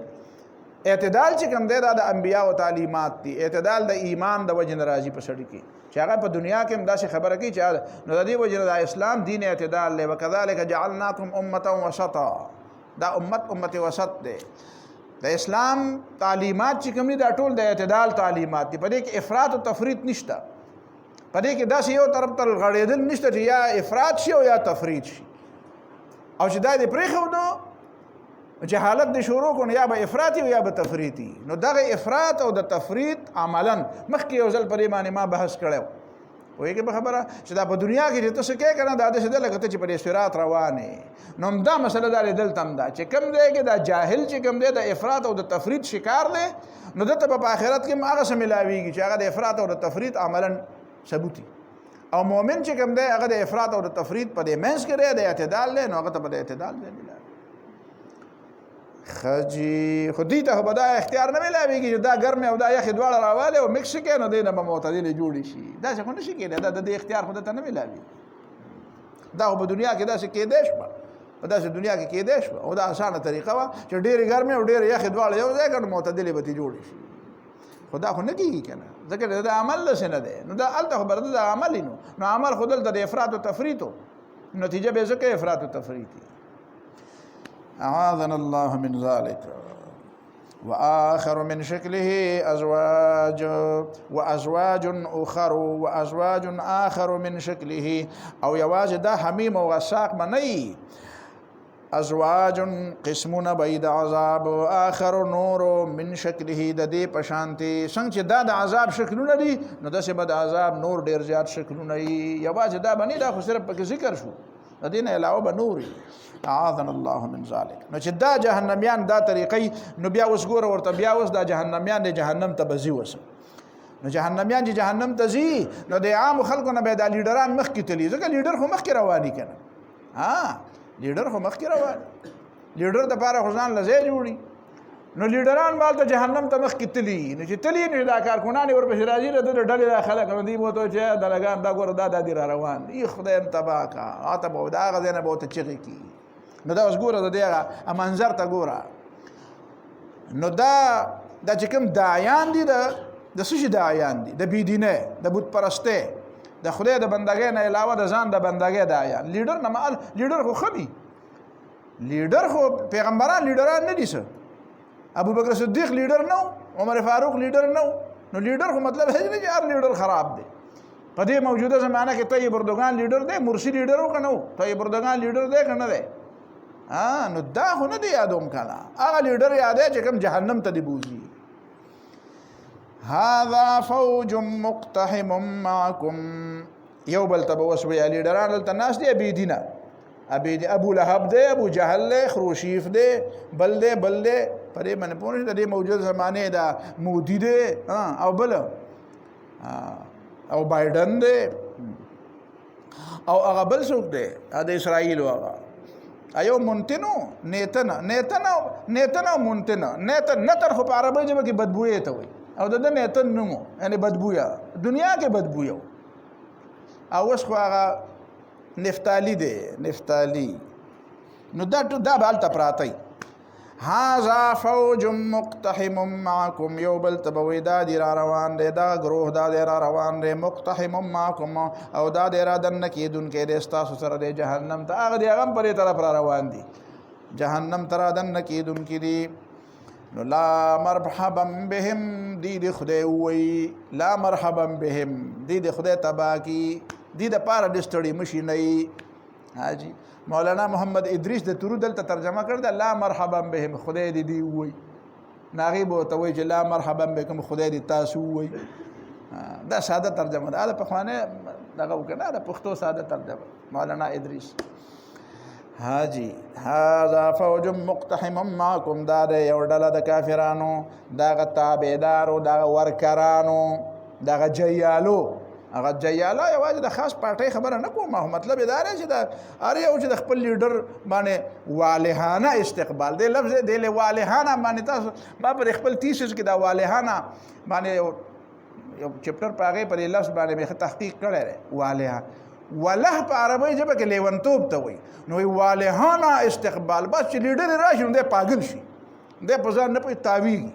S1: اعتدال چې کوم دی دا د انبیاء او تعلیمات دي اعتدال د ایمان د وجې نه راځي په سړي کې چې هغه په دنیا کې هم داسې خبره کوي چې نو د دې وجې نه د اسلام دین اعتدال دی وکذلک جعلناکم امة وسطا دا امت وسط دی د اسلام تعلیمات چې کوم دي دا ټول د اعتدال تعلیمات دي په دې کې افراط او تفریط نشته په دې کې داسې یو طرف ته غړېدل نشته چې یا افراط شي او یا تفریط شي او چې دا دې پرېښودو جهالت دې شروع کړو یا به افراطي او یا به تفریطي نو دغه افراط او د تفریط عملا مخکې یو ځل پرې باندې ما بحث کړی پوهېږې په خبره چې دا په دنیا کې چې ته څه کوې که نه دا داسې ده لکه ته چې په دې صراط روان یې نو همدا مسله دا دی دلته هم ده چې کوم دی کې دا جاهل چې کوم دی د افراط او د تفریط شکار دی نو دته په آخرت کې هم هغه څه ملاویږي چې هغه د افراط او د تفریط عملا ثبوتي او مؤمن چې کوم دی هغه د افراط او د تفریط په دې منځ کې دی د اعتدال دی نو هغه ته په د اعتدال دی ملاوي خجی خو دې ته به دا اختیار نه میلاویږي چې دا ګرمې او دا یخې دواړه راوالی او مکس کړي نو دې نه به معتدلې جوړې شي داسې خو نه شي کېدی دا د دې اختیار خو ته نه میلاویږي دا خو په دنیا کې داسې کېدی شوه په داسې دنیا کې کېدی شوه او دا اسانه طریقه وه چې ډېرې ګرمې او ډېرې یخې دواړه یو ځای کړه نو معتدلې به ترې جوړې شي خو دا خو نه کېږي که نه ځکه د عمل داسې نه دی نو دا هلته خو برده د عمل نو عمل خو دلته د افراط و تفریط و نتیجه به ځکه افراط و تفریط اعاذنا الله من ذلك وآخر من شكله أزواج وأزواج أخر وأزواج آخر من شكله أو يواز دا حميم وغساق مني ازواج قسمون بيد عذاب آخر نور من شكله د دې پشانتي څنګه چې دا د عذاب شکلونه دي نو داسې به د عذاب نور ډیر زیات شکلونه وي یوازې دا باندې دا خو صرف پکې ذکر شو د دې نه علاوه به نور اعاذنا الله من ذلك نو چې دا جهنميان دا طریقې نو بیا اوس ګوره ورته بیا اوس دا جهنميان د جهنم ته بزي وسه نو جهنميان چې جهنم ته ځي نو د عام خلکو نه به دا لیډران مخکې تلي ځکه لیډر خو مخکې رواني کنه ها لیډر خو مخکې روان لیډر د پاره خو ځان لځای جوړي نو لیډران مال ته جهنم ته مخکې تلي نو چې تلي نو دا کارکونان ورپسې راځي د ډلې دا خلک نو دوی به ورته چې دا لګان دا ګوره دا دي را روان ای خدای م تباه کا اته به د هغه ځای نه به ورته چغې کي نو دا اوس ګوره د دې هغه منظر ته ګوره نو دا چې کوم داعیان دي د څه شي داعیان دي د بېدینۍ د بت پرستۍ د خدای د بندګۍ نه علاوه د ځان د بندګۍ داعیان لیډر نه مال لیډر خو ښه وي لیډر خو پیغمبران لیډران نه دي څه ابو بکر صدیق لیډر نه عمر فاروق لیډر نه نو لیډر خو مطلب هیڅ نه چې هر لیډر خراب دی په دې موجوده زمانه کې طیب اردوغان لیډر دی مرسی لیډر و که نه و طیب اردوغان لیډر دی که نه دی نو دا خو نه دی یادوم کنه هغه لیډر یادی چې کوم جهنم ته دی بوځي هذا فوج مقتحم معكم یو بل ته به اوس وایي لیډران دلته ناست دي بېدینه ابو لهب دی ابو جهل دی خروشیف دی بل دی په دې باندې پوه نشي د دې موجوده زمانې دا مودي دی او بل او بایډن دی او هغه بل څوک دی د اسرائیلو هغه ایو منتنو نیتن او منتن نتن خو په عربي ژبه کې بدبویې ته وایي او د نیتن نومو یعنی بدبویا دنیا کې بدبویا او اوس خو هغه نفتالی دی نفتالی نو دا به هلته پراته هذا فوج مقتحم معكم یو بل ته به وایي دا دی را روان دی دا گروه دا دی را روان دی مقتحم معكم او دا دی را دننه کېدونکی دی ستاسو سره دی جهنم ته هغه دی هغه هم په دې طرف را روان دي جهنم ته را دننه کېدونکي دي نو لا مرحبا بهم دی خدای وایي لا مرحبا بهم دی خدای تباه کی دی د پاره د ستړي مشي نه حاجی مولانا محمد ادریس د تورو دلته ترجمه کړ دا لا مرحبا بهم خدای دی وایي ناغي به ورته وایي چې لا مرحبا بكم خدای دی تاسو وایي دا ساده ترجمه ده د پخوانه دغه وکړه د پښتو ساده ترجمه مولانا ادریس حاجی هذا فوج مقتحم معكم دا یو ډله د کافرانو دغه تابعدارو دغه ورکرانو دغه جیالو هغه جیاله یوازې د خاص پارټۍ خبره نه کوم مطلب دا دی چې د هر یو چې د خپل لیډر باندې والهانه استقبال دی لفظ دی والهانه باندې تاسو ما پر خپل تیسس کې دا والهانه باندې یو چپټر په هغې پر لفظ باندې مې تحقیق کړی دی والهه وله په عربی ژبه کې لیونتوب ته وایي نو والهانه استقبال بس چې لیډر راشي نو دی پاگل شي دی په ځان نه پوهېږي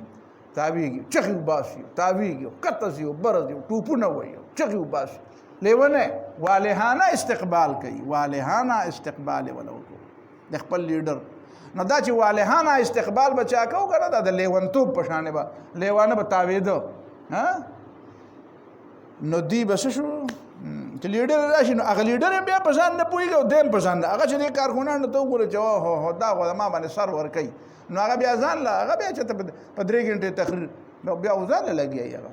S1: تاویږي چغې وباسي تاویږي کته ځي بره ځي ټوپونه وایي چغې وباسي لیونه والهانه استقبال کوي والهانه استقبال یې وله وکړو د خپل لیډر نو دا چې والهانه استقبال به چا کوو که نه دا د لیونتوب په شانې به لیوانه به تاوېده نو دی به څه شو چې لیډر راشي نو هغه لیډر هم بیا په ځان نه پوهېږي او دی هم په ځان نه هغه چې دې کارکونانو ته وګوره چې اوهو دا خو ما باندې سر ورکوي نو هغه بیا ځان له هغه بیا چې ته په 3 غنټې تقریر نو بیا ځان له لګیایي هغه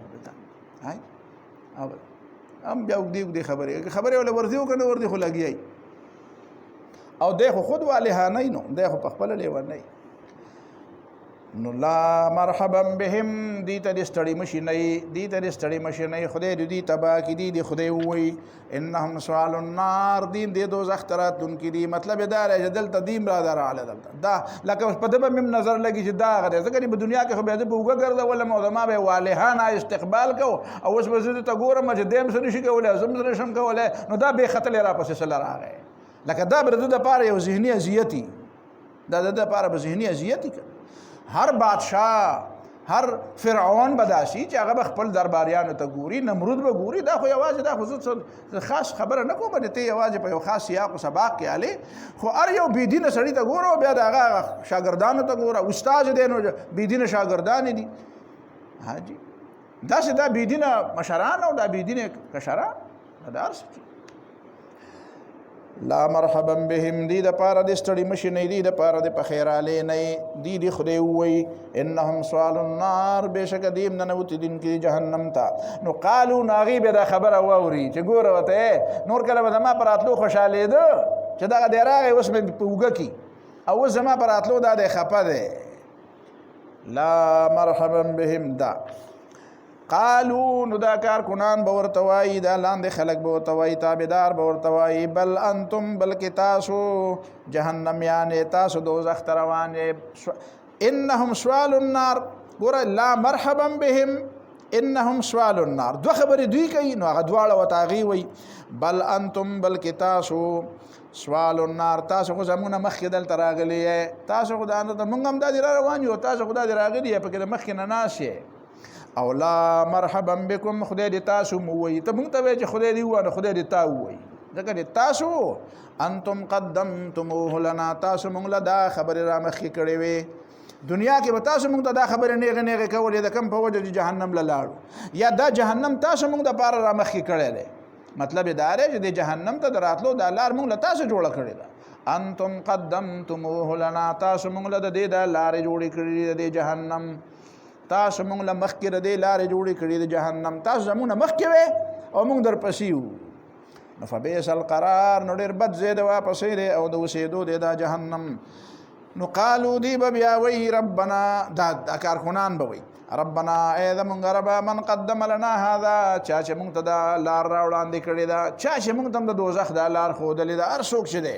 S1: هم بیا اوږدې خبرې وله ورځي وکړه نه ورځي خو لګیایي او دی خو خود والهانه نو دی خو په خپله لیونی نو لا مرحبا بهم دی ته د ستړي مشي نه دی ته د ستړي مشي نه خدای دې تبا کی دی خدای وای انهم سوال النار دین دې دوزخ تراتون کی دی مطلب دا چې دلته دیم را در علی دلته دا لکه په دبه مم نظر لګی چې دا غره ځکه په دنیا کې خو به د بوګه ګرځه ولا موضوع به والهانه استقبال کو او اوس به زه ته ګورم چې دیم سره شي کولای زم سره شم کولای نو دا به خطر را پسې سره راغی لکه دا بر د پاره یو ذهني اذیتی دا د پاره به ذهني اذیتی هر بادشاہ هر فرعون بداسي چې هغه خپل درباریانو ته ګوري نمرود به ګوري دا خو یوازې دا خو خاص خبره نه کوم ته یوازې په یو خاص سیاق او سباق کې علي خو ار یو بيدینه سړی ته ګورو بیا دا هغه شاګردانو ته ګوره استاد دې نو بيدینه شاګردان دي حاجی دا چې دا بيدینه مشران او دا بيدینه کشران دا ارس لا مرحبا بهم دی د پاره د ستړي مشي نه دی د پاره د پخیراله نه دی خدای وای انهم سوال النار بشک دیم نه نوت دین کې جهنم تا نو قالو ناغي به دا خبره ووري چې ګوره وته نور کله به ما پراتلو خوشاله ده چې دا دراغه اوس په وګه کی او زما پراتلو دا د خپه ده لا مرحبا بهم دا قالو نو دا کار کنان بورتوای دا لاندې خلق بورتوای تابعدار بورتوای بل انتم بلکې تاسو جهنم یعنی تاسو دوزخ روان انهم سوال النار ګوره لا مرحبا بهم انهم سوال النار دو خبرې دوی کوي نو هغه دواړه وتاغي وي بل انتم بلکې تاسو سوال النار تاسو خو زمونه مخکې دلته راغلي تاسو خو دا موږ هم دا روان یو تاسو خو دا راغلي په کې مخکې نه ناشې او لا مرحبا بكم خدای دې تاسو مو وي ته مونږ ته چې خدای دې وانه خدای دې تا وي ځکه دې تاسو انتم قدمتموه لنا تاسو مونږ له دا خبره را مخکې کړې وي دنیا کې به تاسو مونږ ته دا خبره نیغه نیغه کولې د کم په وجه جهنم لاړو یا دا جهنم تاسو مونږ د پاره را مخکې کړې ده مطلب دا دی چې د جهنم ته دراتلو د لار مونږ له تاسو جوړه کړې ده انتم قدمتموه لنا تاسو مونږ له دې د لارې جوړې کړې د جهنم تاسو مونږ له مخکې د لارې جوړې کړې د جهنم تاسو زمونه مخکې وې او مونږ در پسې یو نو فبئس القرار نو ډېر بد ځای د واپسې دی او د اوسېدو دی دا جهنم نو قالو دی به بیا وایي ربنا دا کارکنان به وایي ربنا ای زمونږ ربه من قدم لنا هذا چا چې مونږ ته دا لار را وړاندې کړې ده چا چې مونږ ته د دوزخ دا لار ښودلې ده هر څوک چې دی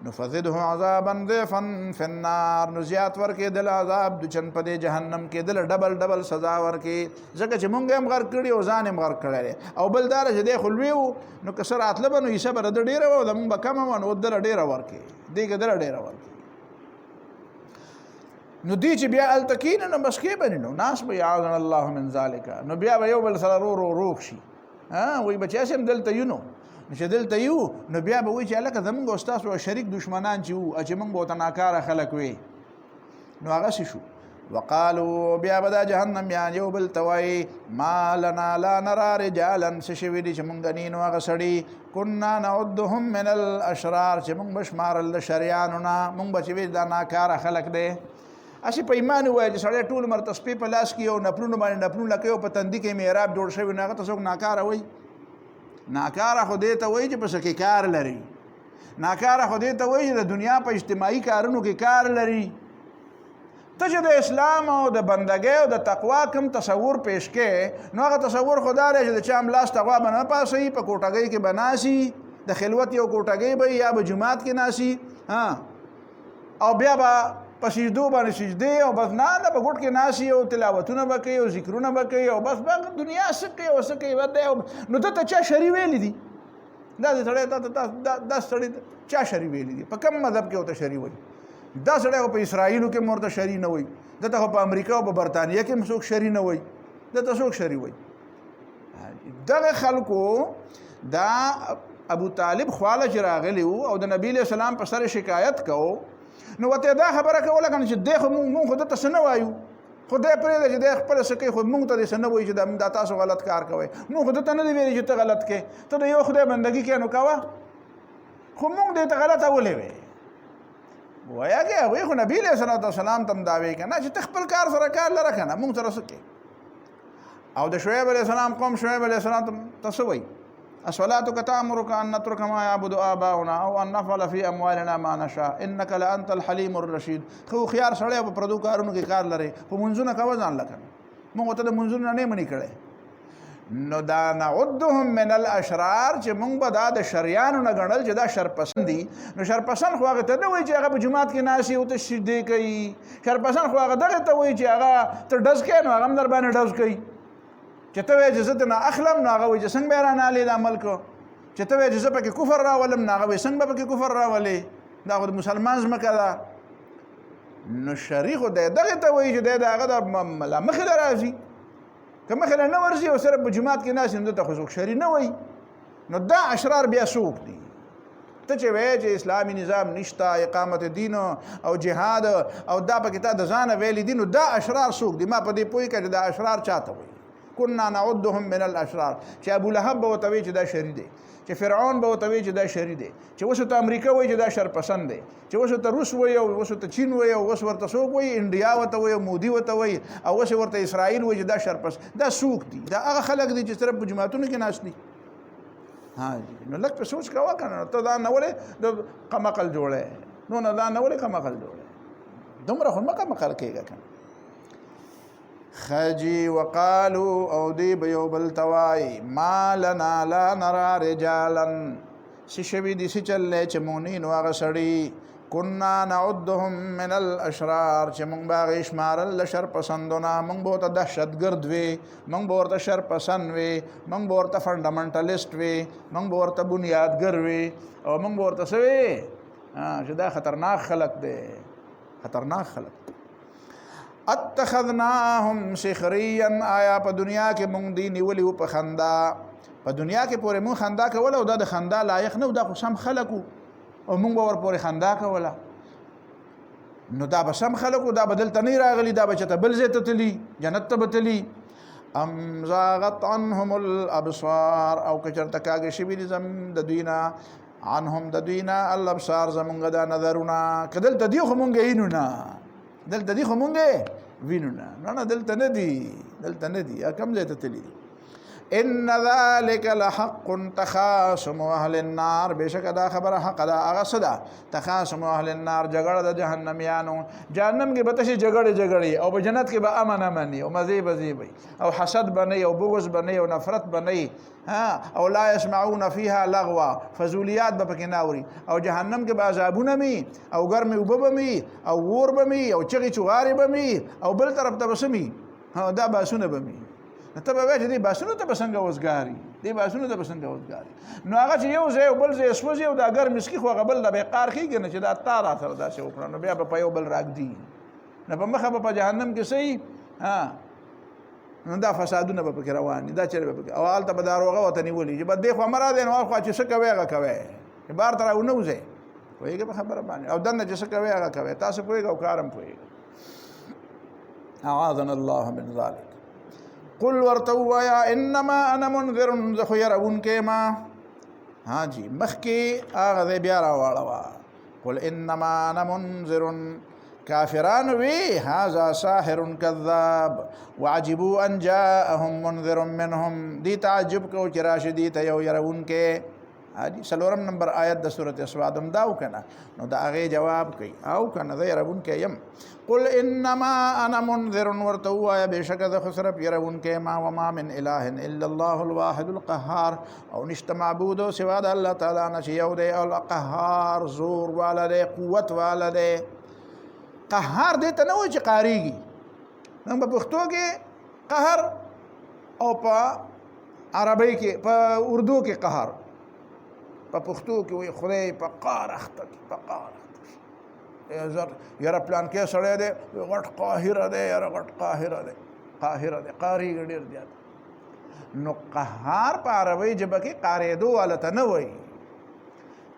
S1: نو فزده عذابا ضعفا فی النار نو زیات ورکې دل عذاب د چن په جهنم کې دل ډبل ډبل سزا ورکې ځکه چې مونږ هم غر کړی او ځان هم غر کړی او بل دار چې د خلوي نو کسر اتلب نو حساب رد ډیره و د مونږ به کم و دل ډیره ورکې دې کې دل ډیره ورکې نو دی چې بیا التکین نو بس کې بنې نو ناس به یعاذنا الله من ذلک نو بیا به یو بل سره روغ شي وای بچا سم دلته یو چې دلته یو نو بیا به وایي چې هلکه زمونږ او ستاسو شریک دشمنان چې وو چې مونږ به ورته ناکاره خلک وي نو هغسې شو وقالو بیا به دا جهنم یان یو بل ته وایي ما لنا لا نرى رجالا څه شوي دي چې مونږ نینو هغه سړي کنا نعدهم من الاشرار چې مونږ به شمارل د شریانو نه مونږ به چې وي دا ناکاره خلک دی اسی په ایمان وایي چې سړی ټول عمر تسبیح په لاس کې او نفلونه باندې نفلونه کوي او په تندي کې محراب جوړ شوی نو هغه ته څوک ناکاره وایي ناکاره خو دې ته وایي چې په څه کې کار لري ناکاره خو دې ته وایي چې د دنیا په اجتماعي کارونو کې کار لري ته چې د اسلام او د بندګۍ او د تقوا کوم تصور پیش کې نو هغه تصور خدا دی چې د چا هم لاس تقوا به نه پاسوي په کوټګۍ کې به ناسي د خلوت یو کوټګۍ به یا به جومات کې ناسي او بیا به په سجدو باندې سجدې او بس نه په ګوټ کې ناسي او تلاوتونه به کوي او ذکرونه به کوي او بس دنیا څه کوي او څه کوي بد نو ته چا شری ویلی دي دا سړی دا سړی چا شری ویلی دي په کوم مذهب کې ورته شری وایي دا سړی په اسرائیلو کې ورته شری نه وایي دته په امریکا او په برطانیه کې څوک شری نه وایي دته څوک شری وایي دغه خلکو دا ابو طالب خواله چې راغلی او د نبی له سلام په سره شکایت کوو نو وته دا خبره کوله کنه چې دغه مونږ خو ته څه نه وایو خدای پرې چې د خپل څه کوي خو مونږ ته څه نه وایي چې دا تاسو غلط کار کوي مونږ ته نه دی ویلي چې ته غلط کې ته د یو خدای بندګي کې نو کاوه خو مونږ دې ته غلطه ولې وي وایا کې وای خو نبی له سلام تم دا وی کنه چې خپل کار سره کار لره کنه مونږ سره څه کې او د شعیب علیه السلام قوم شعیب علیه السلام تاسو وایي الصلاة تأمرك أن نترك ما يعبد آباؤنا أو أن نفعل في أموالنا ما نشاء إنك لأنت الحليم الرشيد. خو خيار سړی په پردو کارونو کې کار لري خو منځونه کوه ځان لکه موږ ته د منځونه نه منې کړی نو دا نعدهم من الاشرار چې موږ به دا د شریانو نه ګڼل چې دا شرپسند دي. نو شرپسند خو هغه ته نه وایي چې هغه په جومات کې ناستي او ته سجدې کوي. شرپسند خو هغه دغه ته وایي چې هغه ته ډز کوي نو هغه هم در باندې ډز کوي. چې ته وایې چې زه ته نه اخلم نو هغه وایي چې څنګه به رانهالې دا عمل کو. چې ته وایې چې زه پکې کفر راولم نو هغه وایي څنګه به پکې کفر راولې دا خو د مسلمان ځمکه ده. نو شریع خو دی دغه ته وایي چې دی د هغه د ملا مخې له راځي که مخې له نه ورځي او صرف په جومات کې ناست نو دته خو څوک شریع نه وایي. نو دا اشرار بیا څوک دي؟ ته چې وایې چې اسلامي نظام نشته اقامت دین او جهاد او دا پکې تا د ځانه ویلي دي نو دا اشرار څوک دي؟ ما په دې پوهېږه چې دا اشرار چاته وایي. كنا نعدهم من الاشرار چې ابو لهب به ورته وایي چې دا شری دی چې فرعون به ورته وایي چې دا شری دی چې اوس ورته امریکا وایي چې دا شرپسند دی چې اوس ورته روس وایي او اوس ورته چین وایي او اوس ورته څوک وایي انډیا ورته وایي مودي ورته وایي او اوس ورته اسرائیل وایي چې دا شرپسند. دا څوک دي؟ دا هغه خلک دي چې صرف په جوماتونو کې ناست دي. ها جی نو لږ په سوچ کوه که نه ته دا نه ولې د قمقل جوړی نو نه دا نه ولې قمقل جوړی دومره خو مه قمقل کېږه که نه. خجی وقالو او دی بیو بلتوائی ما لنا لا نرا رجالا سی شوی دی سی چلے چه مونین واغ سڑی کننا نعدهم من الاشرار چه مونگ باغی شمارل لشر پسندونا مونگ بورتا دہشت گرد وی مونگ بورتا شر پسند وی مونگ بورتا فنڈامنٹلسٹ وی مونگ بورتا بنیادگر وی او مونگ بورتا سوی شدا خطرناک خلق دے خطرناک خلق. اتخذناهم سخریا آیا په دنیا کې مونږ دی نیولي وو په خندا په دنیا کې پورې مونږ خندا کوله او دا د خندا لایق نه و دا خو سم خلق او مونږ به ورپورې خندا کوله نو دا به سم خلق دا به دلته نه راغلي دا به چېرته بل ځای ته تلي جنت ته به تلي. ام زاغت عنهم الابصار او که چېرته کاږه شوي دي د دوی نه عنهم د دوی نه الابصار زمونږ دا نظرونه که دلته دي خو مونږ وینو نه دلته دي خو مونږ وینو نه نه دلته نه دي دلته نه دي کوم ځای ته تللي دي. ان ذلك لحق تخاصم اهل النار بشک دا خبره حق دا هغه څه ده تخاصم اهل النار جګړه د جهنميانو جهنم کې به تشي جګړې او په جنت کې به امن امني او مزي بزي وي او حسد بني او بغض بني او نفرت بني او لا يسمعون فيها لغوا فزوليات به پکې ناوري او جهنم کې به عذابونه مي او ګرمي وببمي او ور بمي او چغي چغاري بمي او بل طرف ته بسمي دا باسونه بمي. ته به وایې چې دې باسونو ته به څنګه وزګاري دې باسونو ته به څنګه وزګاري نو هغه چې یو ځای او بل ځای سوځي او دا ګرم مسکي خو هغه بل د بېقار کېږي نه چې دا تا را سره داسې وکړه نو بیا به په یو بل راږدي نه په مخه به په جهنم کې صحیح نو دا فسادونه به پکې روان دي دا چېرې به پکې او هلته به دا روغه ورته نیولي چې بس دې خوا مه راځئ نو هخوا چې څه کوئ هغه کوئ چې بار ته راونوځئ پوهېږئ په خبره باندې او دننه چې څه کوئ هغه کوئ تاسو پوهېږئ او کار هم پوهېږئ. اعاذنا الله من ذلك. قل ورته ووایه انما انا منذر زه خو یرونکی ما ها جی مخکې هغه ځای بیا راواړوه قل انما انا منذر کافران وی هذا ساحر کذاب وعجبوا ان جاءهم منذر منهم دی تعجب کو چې راشي دی ته یو یرونکی حاجی سلورم نمبر آیت د سورۃ اسواد هم داو کنه نو دا هغې جواب کوي او کنه زه یرونکی یم. قل انما انا منذر ورته ووایه بېشکه زه خو صرف یرونکی ما وما من اله الا الله الواحد القهار او نشته معبود سوا د الله تعالی نه چې یو دی او القهار زور والا دی قوت والا دی. قهار دی ته نه وایي چې قهرېږي نن په پښتو کې قهر او په عربۍ کې په اردو کې قهر په پښتو کې وایي خدای په قهر اخته کړي په قهر یاره پلان کې سړی دی غټ قاهره دی یاره غټ قاهره دی قهرېږي ډېر زیات. نو قهار په عربۍ ژبه کې قهرېدو والا ته نه وایي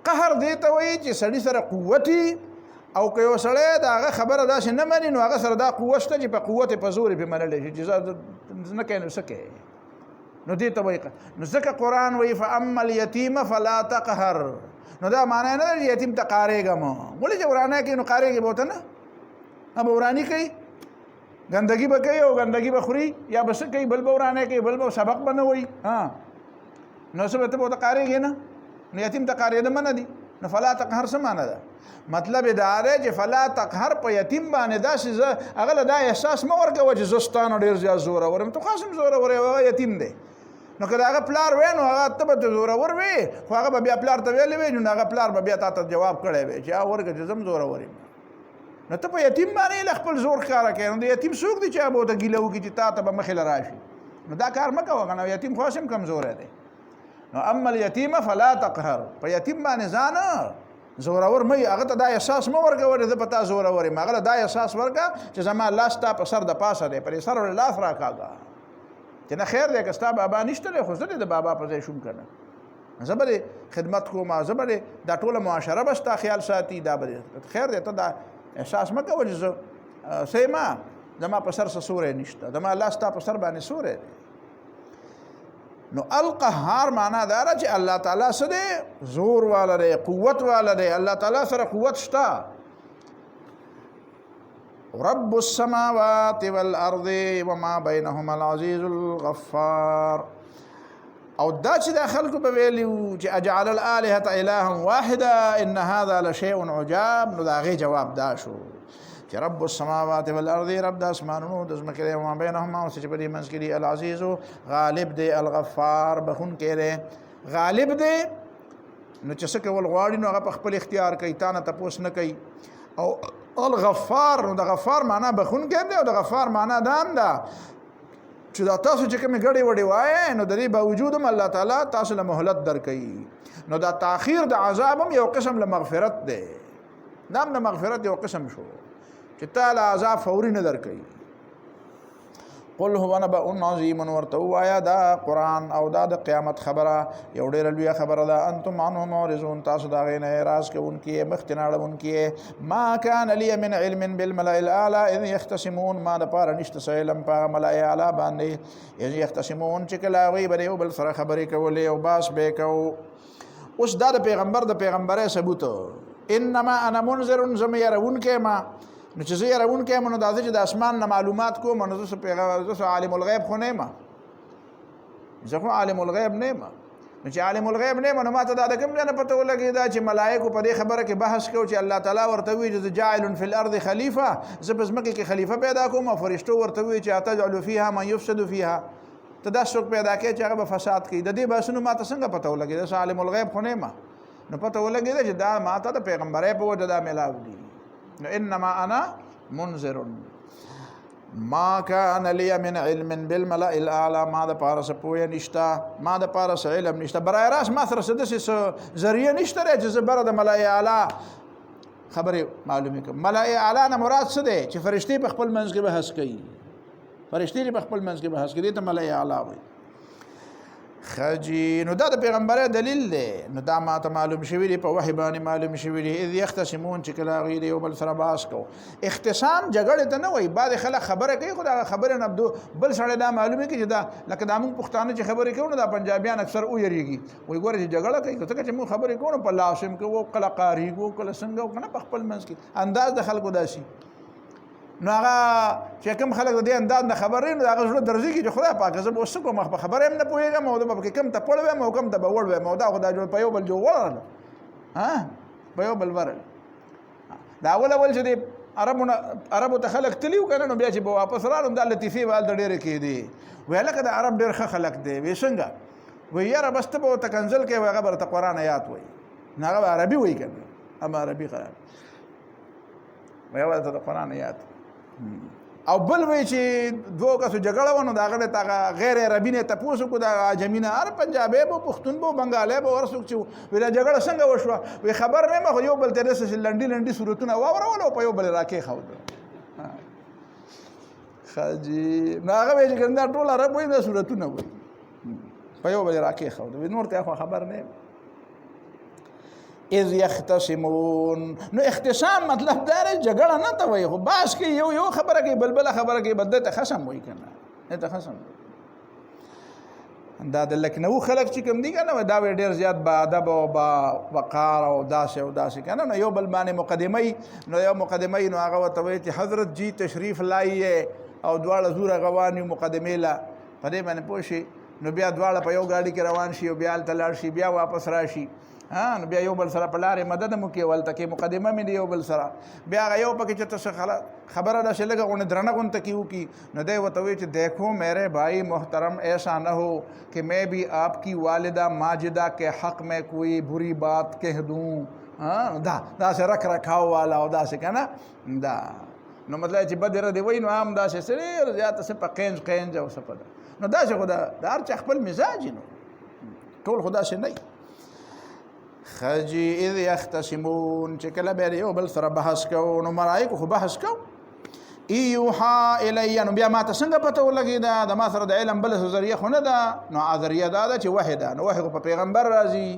S1: قهر دې ته وایي چې سړي سره قوت او که یو سړی د هغه خبره داسې نه مني نو هغه سره دا قوت شته چې په قوت یې په زور یې پرې منلی شي چې زه نه کوې نو څه کوې نو دې ته وایي نو ځکه قرآن وایي فاما الیتیم فلا تقهر نو دا معنی نه ده چې یتیم ته قهرېږم ولې چې ورانه کوي نو قهرېږي به ورته نه به وراني کوي ګندګي به کوي او ګندګي به خوري یا به څه کوي بل به ورانه کوي بل به سبق به نه وایي نو څه به ته ورته قارېږې نه، نو یتیم ته قارېده منه دي. نو فلا تقهر څه معنی ده؟ مطلب دا دی چې فلا تقهر په یتیم باندې داسې زه هغه له دا احساس مه ورکوه چې زه ستا نه ډېر زیات زورور یم. ته خاص هم زورور یې، هغه یتیم دی. نو که د هغه پلار وی نو هغه ته به ته زورور وی، خو هغه به بیا پلار ته ویلی وی، نو هغه پلار به بیا تا ته جواب کړی وی چې ورکړه چې زه هم زورور یم. نو ته په یتیم باندې له خپل زور ښکاره کوې. نو د یتیم څوک دی چې هغه به ورته ګیله وکړي چې تا ته به مخې له راشي؟ نو دا کار مه کوه که نه، یتیم خو هم کمزوری دی. نو اما الیتیم فلا تقهر، په یتیم باندې ځان زورور مه یې، هغه ته دا احساس مه ورکوه چې زه په تا زورور یم. هغه له دا احساس ورکړه چې زما لاس ستا په سر د پاسه دی، پرې سر ورې لاس راکاږه چې نه خیر دی که ستا بابا نشته دی، خو زه دې د بابا په ځای شوم که نه، زه به دې خدمت کوم، زه به دې دا ټوله معاشره به ستا خیال ساتي، دا به خیر دی. ته دا احساس مه کوه چې زه څه یم، زما په سر څه سوری نشته، زما لاس ستا په سر باندې سوری دی. نو القهار معنا دا ده چې الله تعالی څه دی؟ زور والا دی، قوت والا دی. الله تعالی سره قوت شته. رب السماوات والارض وما بينهما العزيز الغفار. او دا چې د خلکو به ویلي چې اجعل الالهه الها واحده ان هذا لشيء عجاب، نو د هغې جواب دا شو چې رب السماوات والارض، رب د اسمانونو د ځمکې دی، وما بینهما او څه چې په دې منځ کې دي، العزیز غالب دی، الغفار بخونکی دی. غالب دی نو چې څه کول غواړي نو هغه په خپل اختیار کوي، تا نه تپوس نه کوي. او الغفار نو د غفار معنا بخونکی دی، او د غفار معنا دا هم ده چې دا تاسو چې کومې ګډې وډې وایې نو د دې باوجود هم الله تعالی تاسو له مهلت درکوي. نو دا تاخیر د عذاب هم یو قسم له مغفرت دی، دا هم د مغفرت یو قسم شو چې تا له عذاب فوري نه درکوي. قل هو نبأ عظیم، ورته ووایه دا قرآن او دا د قیامت خبره یو ډېره لویه خبره ده. انتم عنه معرضون، تاسو د هغې نه اعراض کوونکي یې، مخکې نه اړوونکي یې. ما کان لی من علم بالملأ الاعلی اذ یختصمون، ما دپاره نشته څه علم په هغه ملأ اعلی باندې اذ یختصمون چې کله هغوی به د یو بل سره خبرې کولې او بحث به یې کوو. اوس دا د پیغمبر د پیغمبرۍ ثبوت، انما انا منذر، زه مې یروونکی یم. نو چې زه یروونکی یم نو دا چې د اسمان نه معلومات کوم، نو زه عالم الغیب خو نه یم، زه خو عالم الغیب نه یم. نو چې عالم الغیب نه یم نو ما ته دا د کوم ځای نه پته ولګېده چې ملایکو په دې خبره کې بحث کوو چې الله تعالی ورته وایي چې زه جاعل فی الارض خلیفه، زه په ځمکې کې خلیفه پیدا کوم، او فرشتو ورته وایي چې اتجعل فیها من یفسد فیها، ته دا څوک پیدا کوې چې هغه به فساد کوي. د دې بحثونو ما ته څنګه پته ولګېده؟ زه عالم الغیب خو نه یم. نو پته ولګېده چې دا ما ته د پیغمبرۍ په وجه دا میلاو دي. نو انما انا منذر ما کان لی من علم بالملأ الاعلی، ما د پاره څه پوهه نشته، ما د پاره څه علم نشته، برای راست ما سره څه داسې ذریعه نشته دی چې زه بره د ملأ اعلی خبرې معلومې کړم. ملأ اعلی نه مراد څه دی؟ چې فرشتې په خپل منځ کې بحث کوي، فرشتې په خپل منځ کې بحث کوي، دې ته ملأ اعلی وایي. خجی نو دا د پیغمبرۍ دلیل دی. نو دا ما ته معلوم شوي دي، په وحی باندې معلوم شوي دي. اذ یختصمون، چې کله هغوی د یو بل سره بحث کو. اختصام جګړې ته نه وایي، بعضې خلک خبره کوي خو د هغه خبرې نه بل سړی دا معلومې کوي چې دا لکه دا موږ پښتانه چې خبرې کوو نو دا پنجابیان اکثر ویریږي، وایي ګوره چې جګړه کوي، ځکه چې موږ خبرې کوو نو په لاسم کوو، کله قاریږو، کله څنګه و، که نه په خپل منځ کې انداز د خلکو داسي. نو هغه چې کوم خلک د دې انداز نه خبر نه، هغه زړه درځي چې خدای پاک زه به اوس څه کوم، په خبره هم نه پوهېږم، او د کوم ته پړ ویم او کوم ته به وړ ویم، او دا خو دا جوړ په یو بل جوړ ورل، په یو بل ورل. دا اول چې د عربو ته خلک تلي و که نه، نو بیا چې به واپس رالم دا لطیفې به هلته ډېرې کېدې. وایي هلکه د عرب ډېر ښه خلک دی. وایي څنګه؟ وایي یاره بس ته به ورته کنزل کوې، هغه به درته قرآن آیات وایي، نو هغه به عربي وایي که نه، اما عربي خراب وایي هغه درته د قرآن آیات. او بل وی چې دوه کسو جګړه ونه، د هغه نه هغه غیر عربي نه تپوس وکړو، د عجمي نه، هر پنجابی به، پښتون به، بنګالی به، هر څوک چې وایي دا جګړه څنګه وشوه، وایي خبر نه یم، خو یو بل ته داسې لنډي لنډي صورتونه واورول او په یو بل یې راکېښود. ښه نو هغه وایي چې که دا ټول عرب وایي دا صورتونه وایي، په یو بل یې راکېښود، وایي نور ته خو خبر نه یم. اذ یختصمون، نو اختصام مطلب دا دی جګړه نه ته وایي، خو بحث کوي، یو خبره کوي، بله خبره کوي، بل ته خصم وایي که نه، ته خصم. دا د لکنو خلک چې کوم دي که نه، دا وایي ډېر زیات باادب او باوقار او داسې او داسې که نه، نو یو بل باندې مقدمه، نو یو مقدمه نو هغه ورته وایي چې حضرت جی تشریف لایې، او دواړه زوره روان یو مقدمې له، په دې باندې پوه شي. نو بیا دواړه په یو ګاډي کې روان شي او بیا هلته لاړ شي بیا واپس راشي نو بیا یو بل سره په لارې مدد مو کې ولته کې مقدمه مې دی یو بل سره بیا هغه یو پکې چې ته خبره داسې لږه غونډه درنه غونته کې وکړي نو دی ورته وایي چې دیکھو میرے بھائی محترم ایسا نہ ہو کہ میں بھی آپ کی والدہ ماجدہ کے حق میں کوئی بری بات کہہ دوں دا سے رکھ رکھاو والا او دا سے که نه دا نو مطلب چې بد ردې وایي نو عام داسې څه ډېر زیاته څه په قینج او څه په ده نو داسې خو د هر چا خپل مزاج نو ټول خو داسې نه خجی اذ یختصمون چې کله بیا یو بل سره بحث کوو نو ملایکو خو بحث کوو ایوحا الی نو بیا ما ته څنګه پته ولګېده د ما سره د علم بله ذریعه خو نه ده نو ذریعه دا ده چې وحی ده نو وحی خو په پیغمبر راځي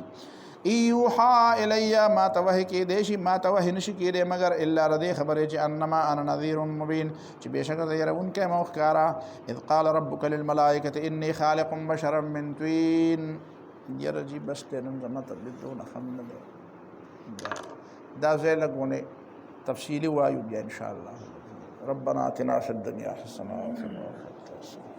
S1: ایوحا الی ما ته وحی کېدی شي ما ته وحی نشي کېدی مګر الا ردې خبرې چې انما انا نذیر مبین چې بېشکه زه یرونکی یم او ښکاره اذ قال ربک للملائکة انی خالق بشرا من طین یاره جی بس دی نن زما طبیعت دونه ښه نه دی دا ځای لږ تفصیلي وایو بیا انشاءالله ربنا آتنا فی الدنیا حسنه وفي الآخرة حسنه